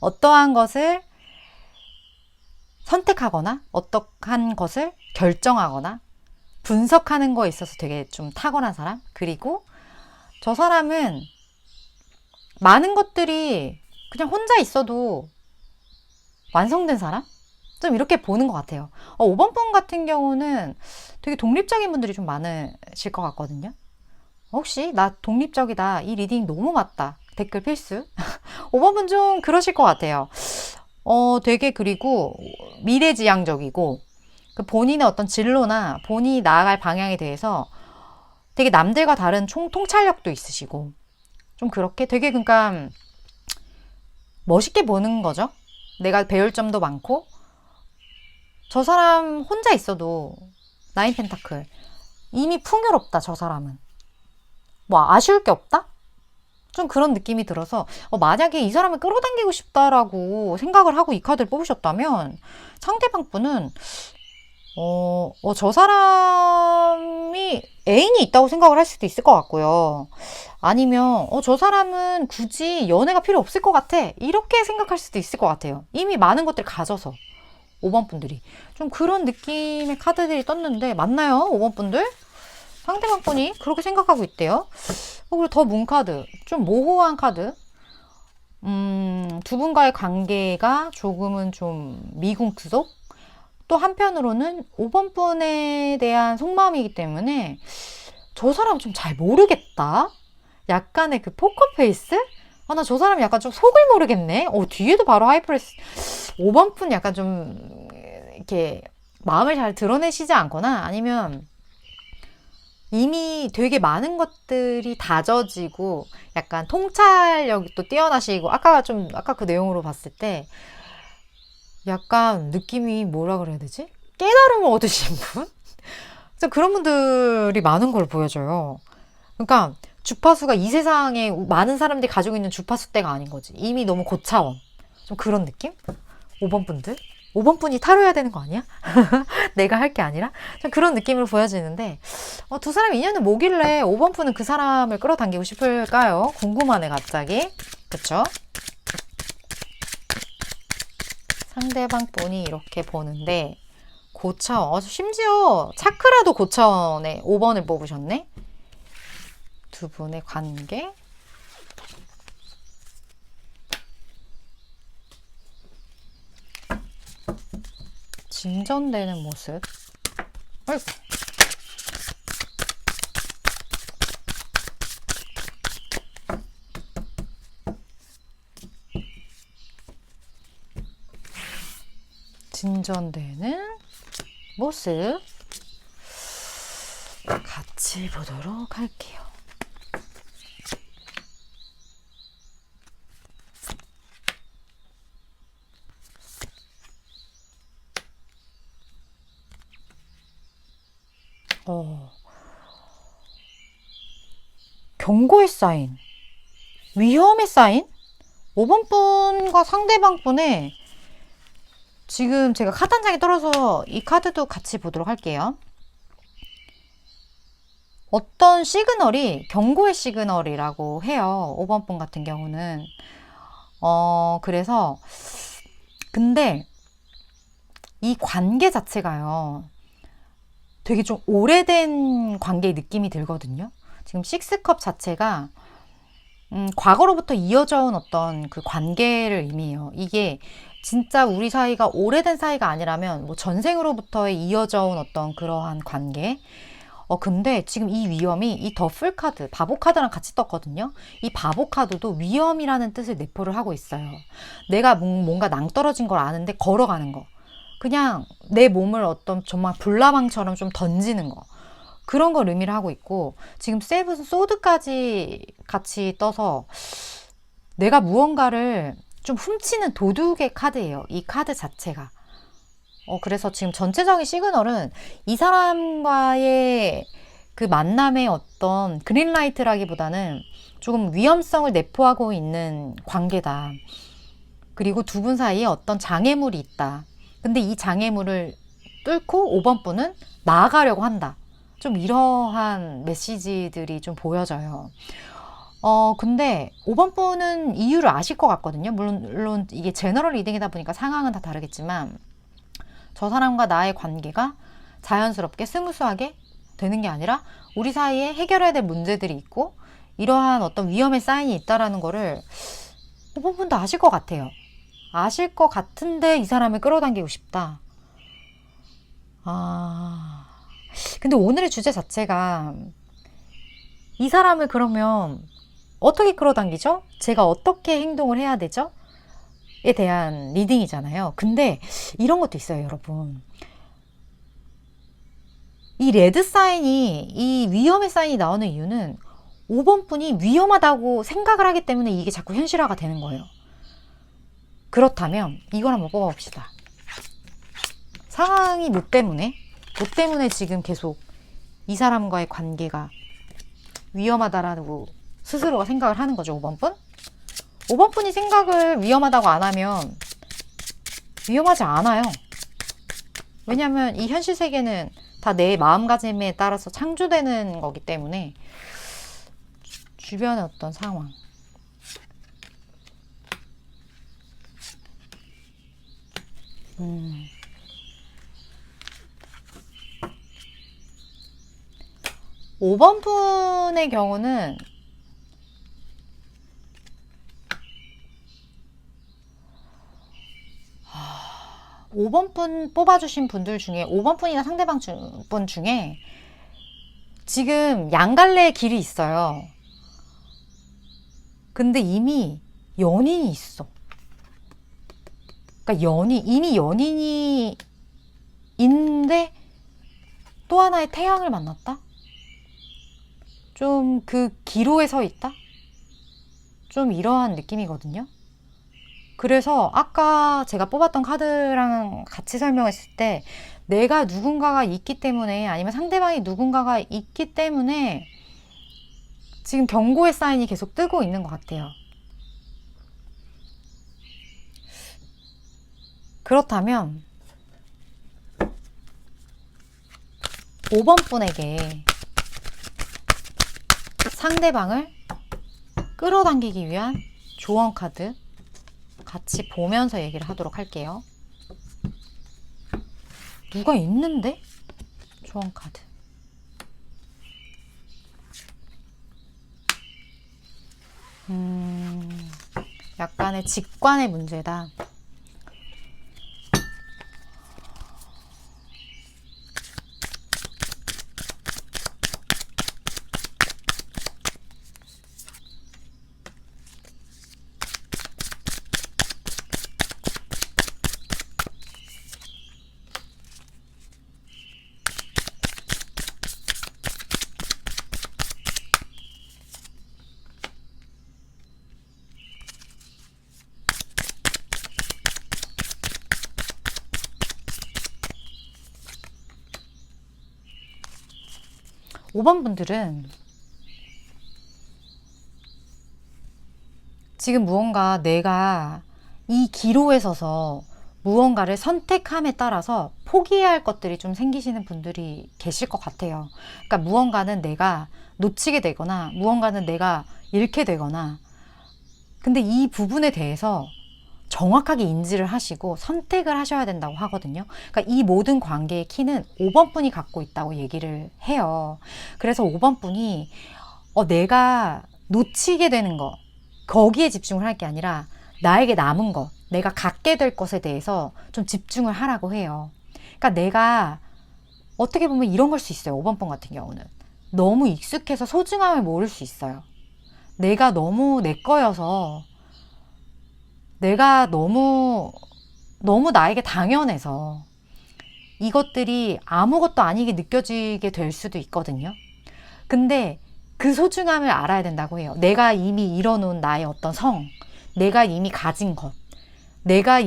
어떠한 것을 선택하거나 어떠한 것을 결정하거나 분석하는 거에 있어서 되게 좀 탁월한 사람? 그리고 저 사람은 많은 것들이 그냥 혼자 있어도 완성된 사람? 좀 이렇게 보는 것 같아요. 5번 분 같은 경우는 되게 독립적인 분들이 좀 많으실 것 같거든요. 혹시 나 독립적이다, 이 리딩 너무 맞다, 댓글 필수. 5번 분 좀 그러실 것 같아요. 되게 그리고 미래지향적이고 그 본인의 어떤 진로나 본인이 나아갈 방향에 대해서 되게 남들과 다른 통찰력도 있으시고 좀 그렇게 되게 그러니까 멋있게 보는 거죠. 내가 배울 점도 많고 저 사람 혼자 있어도 나인 펜타클 이미 풍요롭다. 저 사람은 뭐 아쉬울 게 없다? 좀 그런 느낌이 들어서 만약에 이 사람을 끌어당기고 싶다라고 생각을 하고 이 카드를 뽑으셨다면 상대방 분은 저 사람이 애인이 있다고 생각을 할 수도 있을 것 같고요. 아니면 저 사람은 굳이 연애가 필요 없을 것 같아, 이렇게 생각할 수도 있을 것 같아요. 이미 많은 것들을 가져서 5번 분들이 좀 그런 느낌의 카드들이 떴는데 맞나요? 5번 분들? 상대방 분이 그렇게 생각하고 있대요. 그리고 더 문카드, 좀 모호한 카드. 두 분과의 관계가 조금은 좀 미궁수속? 또 한편으로는 5번 분에 대한 속마음이기 때문에 저 사람 좀 잘 모르겠다? 약간의 그 포커페이스? 나 저 사람 약간 좀 속을 모르겠네? 뒤에도 바로 하이프레스. 5번 분 약간 좀 이렇게 마음을 잘 드러내시지 않거나 아니면 이미 되게 많은 것들이 다져지고 약간 통찰력이 또 뛰어나시고 아까 그 내용으로 봤을 때 약간 느낌이 뭐라 그래야 되지? 깨달음을 얻으신 분? 그래서 그런 분들이 많은 걸 보여줘요. 그러니까 주파수가 이 세상에 많은 사람들이 가지고 있는 주파수대가 아닌 거지. 이미 너무 고차원. 좀 그런 느낌? 5번 분들? 5번 분이 타로해야 되는 거 아니야? 내가 할 게 아니라? 좀 그런 느낌으로 보여지는데 두 사람 인연은 뭐길래 5번 분은 그 사람을 끌어당기고 싶을까요? 궁금하네 갑자기. 그쵸? 상대방 분이 이렇게 보는데 고차원, 심지어 차크라도 고차원에 5번을 뽑으셨네? 두 분의 관계? 진전되는 모습. 어이구. 진전되는 모습 같이 보도록 할게요. 경고의 사인, 위험의 사인? 5번 분과 상대방 분의 지금 제가 카드 한 장이 떨어서 이 카드도 같이 보도록 할게요. 어떤 시그널이 경고의 시그널이라고 해요. 5번 분 같은 경우는. 그래서 근데 이 관계 자체가요. 되게 좀 오래된 관계의 느낌이 들거든요. 지금 식스컵 자체가 과거로부터 이어져 온 어떤 그 관계를 의미해요. 이게 진짜 우리 사이가 오래된 사이가 아니라면 뭐 전생으로부터 이어져 온 어떤 그러한 관계. 근데 지금 이 위험이 이 더풀 카드, 바보 카드랑 같이 떴거든요. 이 바보 카드도 위험이라는 뜻을 내포를 하고 있어요. 내가 뭔가 낭떠러진 걸 아는데 걸어가는 거. 그냥 내 몸을 어떤 정말 불나방처럼 좀 던지는 거. 그런 걸 의미를 하고 있고, 지금 세븐 소드까지 같이 떠서 내가 무언가를 좀 훔치는 도둑의 카드예요. 이 카드 자체가. 그래서 지금 전체적인 시그널은 이 사람과의 그 만남의 어떤 그린라이트라기보다는 조금 위험성을 내포하고 있는 관계다. 그리고 두 분 사이에 어떤 장애물이 있다. 근데 이 장애물을 뚫고 5번 분은 나아가려고 한다. 좀 이러한 메시지들이 좀 보여져요. 근데 5번 분은 이유를 아실 것 같거든요. 물론 이게 제너럴 리딩이다 보니까 상황은 다 다르겠지만, 저 사람과 나의 관계가 자연스럽게 스무스하게 되는 게 아니라 우리 사이에 해결해야 될 문제들이 있고 이러한 어떤 위험의 사인이 있다라는 거를 5번 분도 아실 것 같아요. 아실 것 같은데 이 사람을 끌어당기고 싶다. 근데 오늘의 주제 자체가 이 사람을 그러면 어떻게 끌어당기죠? 제가 어떻게 행동을 해야 되죠? 에 대한 리딩이잖아요. 근데 이런 것도 있어요, 여러분. 이 레드 사인이, 이 위험의 사인이 나오는 이유는 5번 분이 위험하다고 생각을 하기 때문에 이게 자꾸 현실화가 되는 거예요. 그렇다면 이걸 한번 뽑아봅시다. 상황이 뭐 때문에 지금 계속 이 사람과의 관계가 위험하다라고 스스로가 생각을 하는 거죠, 5번 분? 5번 분이 생각을 위험하다고 안 하면 위험하지 않아요. 왜냐하면 이 현실 세계는 다 내 마음가짐에 따라서 창조되는 거기 때문에. 주변의 어떤 상황, 5번 분의 경우는 5번 분 뽑아주신 분들 중에 5번 분이나 상대방 분 중에 지금 양갈래의 길이 있어요. 근데 이미 연인이 있어. 그러니까 이미 연인이 있는데 또 하나의 태양을 만났다? 좀 그 기로에 서 있다? 좀 이러한 느낌이거든요. 그래서 아까 제가 뽑았던 카드랑 같이 설명했을 때 내가 누군가가 있기 때문에, 아니면 상대방이 누군가가 있기 때문에 지금 경고의 사인이 계속 뜨고 있는 것 같아요. 그렇다면 5번 분에게 상대방을 끌어당기기 위한 조언 카드 같이 보면서 얘기를 하도록 할게요. 누가 있는데? 조언 카드. 약간의 직관의 문제다. 5번 분들은 지금 무언가 내가 이 기로에 서서 무언가를 선택함에 따라서 포기해야 할 것들이 좀 생기시는 분들이 계실 것 같아요. 그러니까 무언가는 내가 놓치게 되거나 무언가는 내가 잃게 되거나, 근데 이 부분에 대해서 정확하게 인지를 하시고 선택을 하셔야 된다고 하거든요. 그러니까 이 모든 관계의 키는 5번 분이 갖고 있다고 얘기를 해요. 그래서 5번 분이 내가 놓치게 되는 거, 거기에 집중을 할 게 아니라 나에게 남은 것, 내가 갖게 될 것에 대해서 좀 집중을 하라고 해요. 그러니까 내가 어떻게 보면 이런 걸 수 있어요. 5번 분 같은 경우는 너무 익숙해서 소중함을 모를 수 있어요. 내가 너무 내 거여서, 내가 너무 나에게 당연해서 이것들이 아무것도 아니게 느껴지게 될 수도 있거든요. 근데 그 소중함을 알아야 된다고 해요. 내가 이미 이뤄놓은 나의 어떤 성, 내가 이미 가진 것, 내가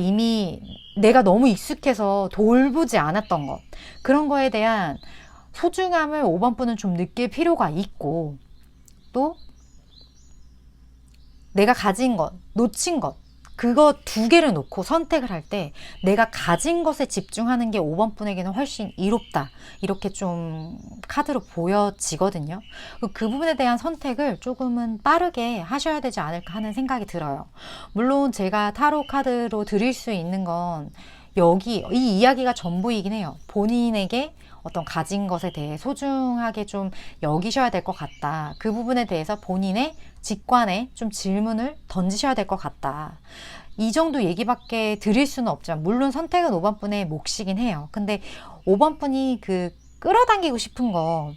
너무 익숙해서 돌보지 않았던 것, 그런 거에 대한 소중함을 5번 분은 좀 느낄 필요가 있고, 또 내가 가진 것, 놓친 것, 그거 두 개를 놓고 선택을 할 때 내가 가진 것에 집중하는 게 5번 분에게는 훨씬 이롭다, 이렇게 좀 카드로 보여지거든요. 그 부분에 대한 선택을 조금은 빠르게 하셔야 되지 않을까 하는 생각이 들어요. 물론 제가 타로 카드로 드릴 수 있는 건 이 이야기가 전부이긴 해요. 본인에게 어떤 가진 것에 대해 소중하게 좀 여기셔야 될 것 같다, 그 부분에 대해서 본인의 직관에 좀 질문을 던지셔야 될 것 같다, 이 정도 얘기밖에 드릴 수는 없지만, 물론 선택은 5번 분의 몫이긴 해요. 근데 5번 분이 끌어당기고 싶은 거,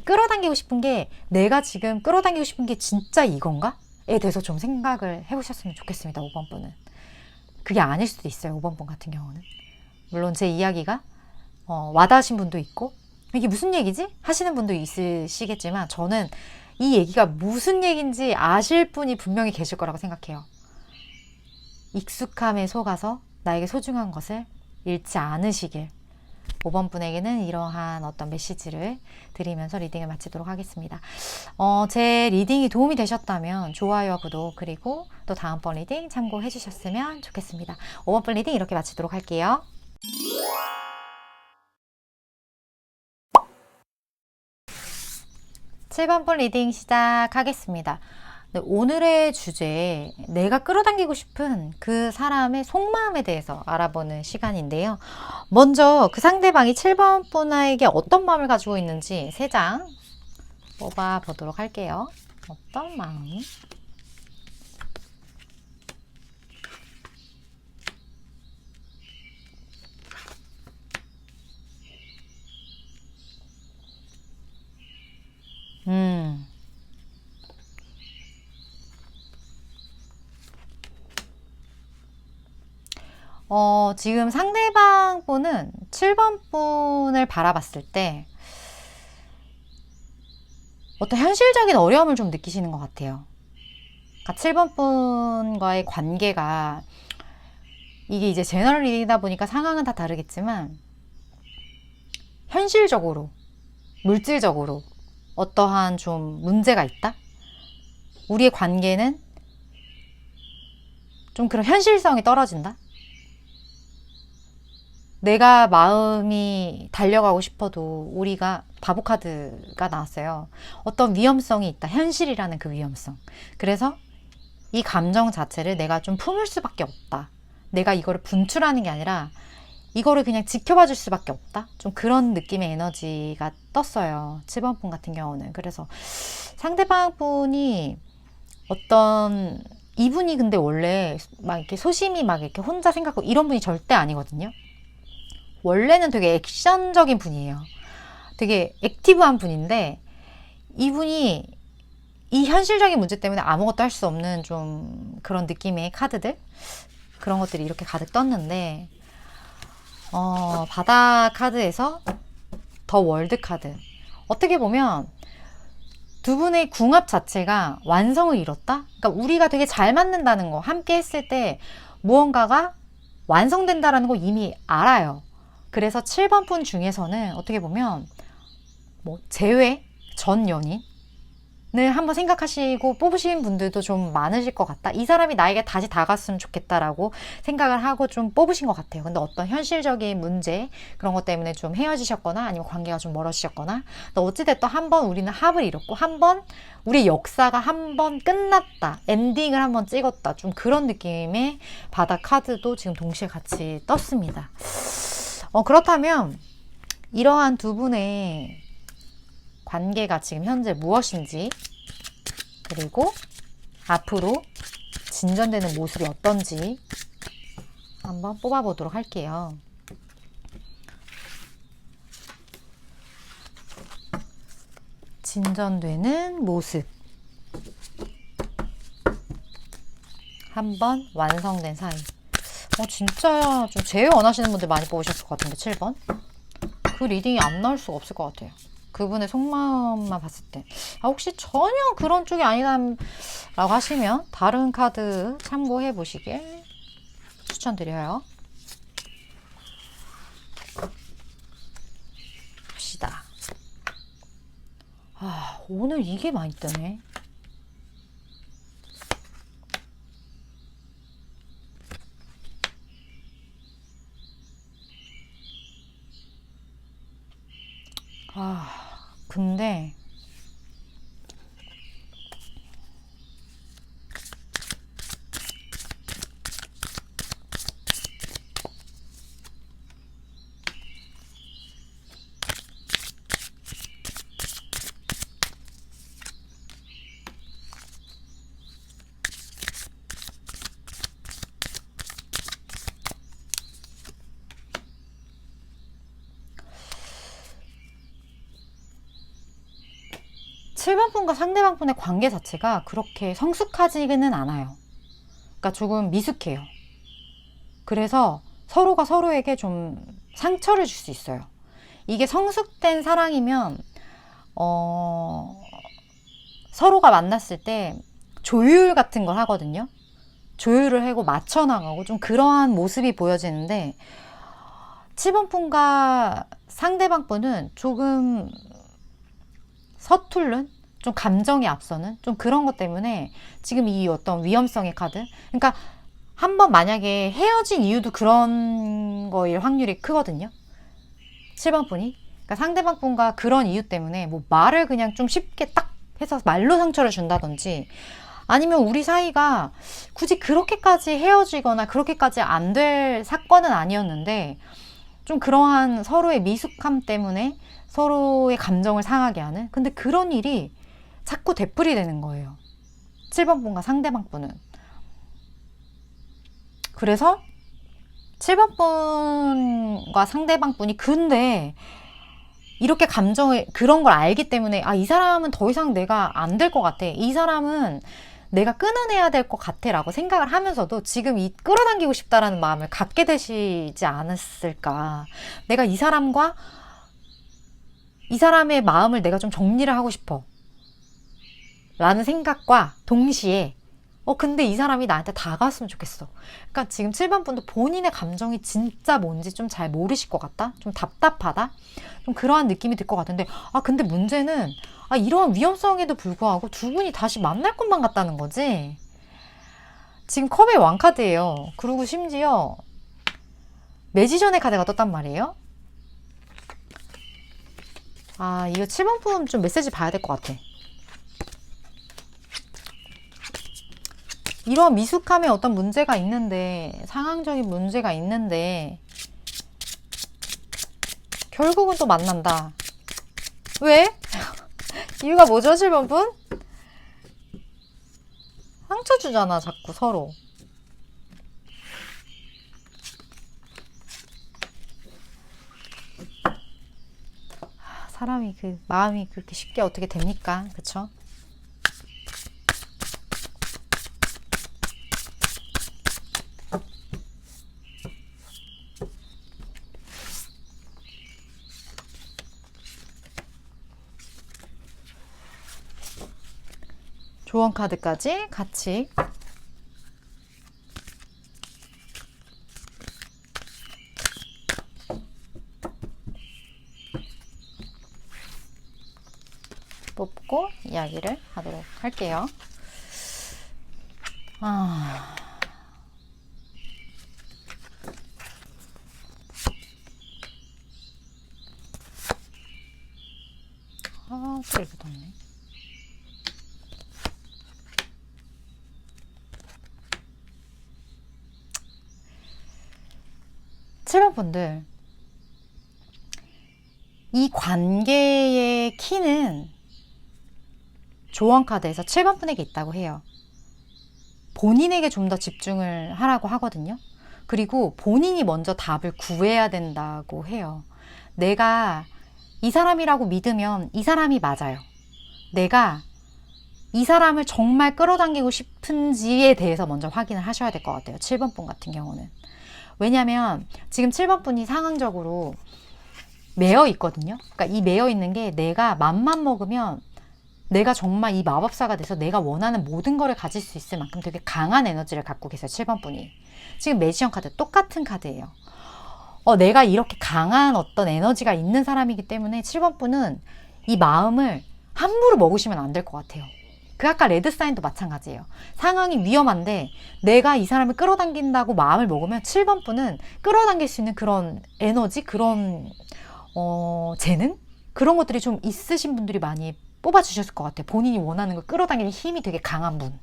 끌어당기고 싶은 게 내가 지금 끌어당기고 싶은 게 진짜 이건가? 에 대해서 좀 생각을 해보셨으면 좋겠습니다. 5번 분은 그게 아닐 수도 있어요. 5번 분 같은 경우는 물론 제 이야기가 와닿으신 분도 있고, 이게 무슨 얘기지? 하시는 분도 있으시겠지만, 저는 이 얘기가 무슨 얘기인지 아실 분이 분명히 계실 거라고 생각해요. 익숙함에 속아서 나에게 소중한 것을 잃지 않으시길, 5번 분에게는 이러한 어떤 메시지를 드리면서 리딩을 마치도록 하겠습니다. 제 리딩이 도움이 되셨다면 좋아요와 구독, 그리고 또 다음번 리딩 참고해 주셨으면 좋겠습니다. 5번 분 리딩 이렇게 마치도록 할게요. 7번 분 리딩 시작하겠습니다. 오늘의 주제, 내가 끌어당기고 싶은 그 사람의 속마음에 대해서 알아보는 시간인데요. 먼저 그 상대방이 7번 분에게 어떤 마음을 가지고 있는지 3장 뽑아보도록 할게요. 어떤 마음? 지금 상대방 분은 7번 분을 바라봤을 때 어떤 현실적인 어려움을 좀 느끼시는 것 같아요. 그러니까 7번 분과의 관계가, 이게 이제 제너럴 리딩이다 보니까 상황은 다 다르겠지만, 현실적으로, 물질적으로 어떠한 좀 문제가 있다? 우리의 관계는 좀 그런 현실성이 떨어진다? 내가 마음이 달려가고 싶어도, 우리가 바보 카드가 나왔어요. 어떤 위험성이 있다. 현실이라는 그 위험성. 그래서 이 감정 자체를 내가 좀 품을 수밖에 없다. 내가 이거를 분출하는 게 아니라 이거를 그냥 지켜봐 줄 수밖에 없다. 좀 그런 느낌의 에너지가 떴어요. 7번 분 같은 경우는. 그래서 상대방 분이 이분이 근데 원래 막 이렇게 소심히 막 이렇게 혼자 생각하고 이런 분이 절대 아니거든요. 원래는 되게 액션적인 분이에요. 되게 액티브한 분인데, 이분이 이 현실적인 문제 때문에 아무것도 할 수 없는 좀 그런 느낌의 카드들, 그런 것들이 이렇게 가득 떴는데, 바다 카드에서 더 월드 카드, 어떻게 보면 두 분의 궁합 자체가 완성을 이뤘다? 그러니까 우리가 되게 잘 맞는다는 거, 함께 했을 때 무언가가 완성된다라는 거 이미 알아요. 그래서 7번 분 중에서는 어떻게 보면 제외, 전 연인을 한번 생각하시고 뽑으신 분들도 좀 많으실 것 같다. 이 사람이 나에게 다시 다가왔으면 좋겠다라고 생각을 하고 좀 뽑으신 것 같아요. 근데 어떤 현실적인 문제 그런 것 때문에 좀 헤어지셨거나 아니면 관계가 좀 멀어지셨거나 또 어찌됐든 한번 우리는 합을 이뤘고 한번 우리 역사가 한번 끝났다. 엔딩을 한번 찍었다. 좀 그런 느낌의 바다 카드도 지금 동시에 같이 떴습니다. 그렇다면 이러한 두 분의 관계가 지금 현재 무엇인지 그리고 앞으로 진전되는 모습이 어떤지 한번 뽑아보도록 할게요. 진전되는 모습 한번 완성된 사이. 진짜 좀 제외 원하시는 분들 많이 뽑으셨을 것 같은데 7번 그 리딩이 안 나올 수가 없을 것 같아요. 그분의 속마음만 봤을 때 혹시 전혀 그런 쪽이 아니라고 하시면 다른 카드 참고해 보시길 추천드려요. 봅시다. 오늘 이게 많이 뜨네. 근데 칠번 분과 상대방 분의 관계 자체가 그렇게 성숙하지는 않아요. 그러니까 조금 미숙해요. 그래서 서로가 서로에게 좀 상처를 줄 수 있어요. 이게 성숙된 사랑이면 서로가 만났을 때 조율 같은 걸 하거든요. 조율을 하고 맞춰나가고 좀 그러한 모습이 보여지는데 7번 분과 상대방 분은 조금 서투른 좀 감정이 앞서는 좀 그런 것 때문에 지금 이 어떤 위험성의 카드 그러니까 한번 만약에 헤어진 이유도 그런 거일 확률이 크거든요. 7번 분이 그러니까 상대방 분과 그런 이유 때문에 뭐 말을 그냥 좀 쉽게 딱 해서 말로 상처를 준다든지 아니면 우리 사이가 굳이 그렇게까지 헤어지거나 그렇게까지 안 될 사건은 아니었는데 좀 그러한 서로의 미숙함 때문에 서로의 감정을 상하게 하는 근데 그런 일이 자꾸 되풀이되는 거예요. 7번 분과 상대방 분은. 그래서 7번 분과 상대방 분이 근데 이렇게 감정을 그런 걸 알기 때문에 이 사람은 더 이상 내가 안 될 것 같아. 이 사람은 내가 끊어내야 될 것 같아 라고 생각을 하면서도 지금 이 끌어당기고 싶다라는 마음을 갖게 되시지 않았을까. 내가 이 사람과 이 사람의 마음을 내가 좀 정리를 하고 싶어 라는 생각과 동시에 근데 이 사람이 나한테 다가왔으면 좋겠어. 그러니까 지금 7번 분도 본인의 감정이 진짜 뭔지 좀 잘 모르실 것 같다? 좀 답답하다? 좀 그러한 느낌이 들 것 같은데 근데 문제는 이러한 위험성에도 불구하고 두 분이 다시 만날 것만 같다는 거지. 지금 컵의 왕카드예요. 그리고 심지어 매지션의 카드가 떴단 말이에요. 이거 7번 분 좀 메시지 봐야 될 것 같아. 이런 미숙함에 어떤 문제가 있는데 상황적인 문제가 있는데 결국은 또 만난다. 왜? 이유가 뭐죠 7번 분? 상처 주잖아 자꾸 서로. 사람이 그 마음이 그렇게 쉽게 어떻게 됩니까? 그쵸? 조언 카드까지 같이 뽑고 이야기를 하도록 할게요. 또 이렇게 뒀네. 7번 분들, 이 관계의 키는 조언 카드에서 7번 분에게 있다고 해요. 본인에게 좀 더 집중을 하라고 하거든요. 그리고 본인이 먼저 답을 구해야 된다고 해요. 내가 이 사람이라고 믿으면 이 사람이 맞아요. 내가 이 사람을 정말 끌어당기고 싶은지에 대해서 먼저 확인을 하셔야 될 것 같아요. 7번 분 같은 경우는. 왜냐면 지금 7번 분이 상황적으로 매여 있거든요. 그러니까 이 매여 있는 게 내가 맘만 먹으면 내가 정말 이 마법사가 돼서 내가 원하는 모든 거를 가질 수 있을 만큼 되게 강한 에너지를 갖고 계세요. 7번 분이. 지금 매지션 카드 똑같은 카드예요. 내가 이렇게 강한 어떤 에너지가 있는 사람이기 때문에 7번 분은 이 마음을 함부로 먹으시면 안 될 것 같아요. 그 아까 레드 사인도 마찬가지예요. 상황이 위험한데 내가 이 사람을 끌어당긴다고 마음을 먹으면 7번 분은 끌어당길 수 있는 그런 에너지, 그런 재능? 그런 것들이 좀 있으신 분들이 많이 뽑아주셨을 것 같아요. 본인이 원하는 걸 끌어당기는 힘이 되게 강한 분.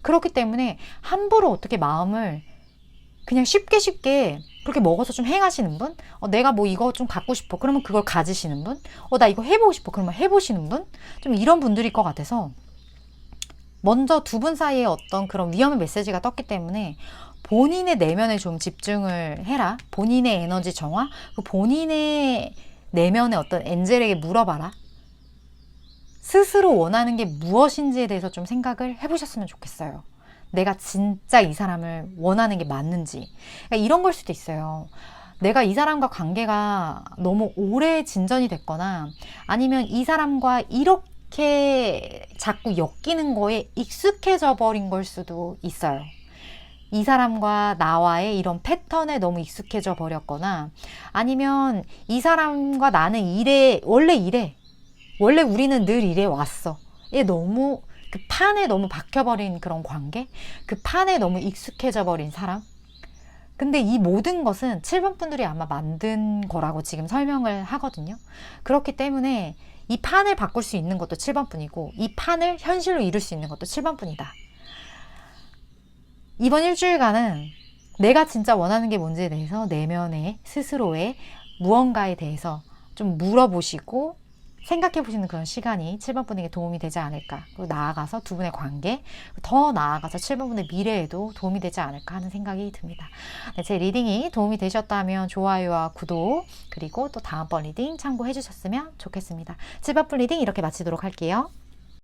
그렇기 때문에 함부로 어떻게 마음을 그냥 쉽게 그렇게 먹어서 좀 행하시는 분, 내가 뭐 이거 좀 갖고 싶어 그러면 그걸 가지시는 분, 나 이거 해보고 싶어 그러면 해보시는 분, 좀 이런 분들일 것 같아서 먼저 두 분 사이에 어떤 그런 위험의 메시지가 떴기 때문에 본인의 내면에 좀 집중을 해라. 본인의 에너지 정화, 본인의 내면의 어떤 엔젤에게 물어봐라. 스스로 원하는 게 무엇인지에 대해서 좀 생각을 해보셨으면 좋겠어요. 내가 진짜 이 사람을 원하는 게 맞는지. 그러니까 이런 걸 수도 있어요. 내가 이 사람과 관계가 너무 오래 진전이 됐거나 아니면 이 사람과 이렇게 자꾸 엮이는 거에 익숙해져 버린 걸 수도 있어요. 이 사람과 나와의 이런 패턴에 너무 익숙해져 버렸거나 아니면 이 사람과 나는 원래 이래. 원래 우리는 늘 이래 왔어. 얘 너무 그 판에 너무 박혀버린 그런 관계? 그 판에 너무 익숙해져 버린 사람? 근데 이 모든 것은 7번 분들이 아마 만든 거라고 지금 설명을 하거든요. 그렇기 때문에 이 판을 바꿀 수 있는 것도 7번 분이고 이 판을 현실로 이룰 수 있는 것도 7번 분이다. 이번 일주일간은 내가 진짜 원하는 게 뭔지에 대해서 내면의 스스로의 무언가에 대해서 좀 물어보시고 생각해보시는 그런 시간이 7번 분에게 도움이 되지 않을까. 그리고 나아가서 두 분의 관계, 더 나아가서 7번 분의 미래에도 도움이 되지 않을까 하는 생각이 듭니다. 네, 제 리딩이 도움이 되셨다면 좋아요와 구독, 그리고 또 다음번 리딩 참고해 주셨으면 좋겠습니다. 7번 분 리딩 이렇게 마치도록 할게요.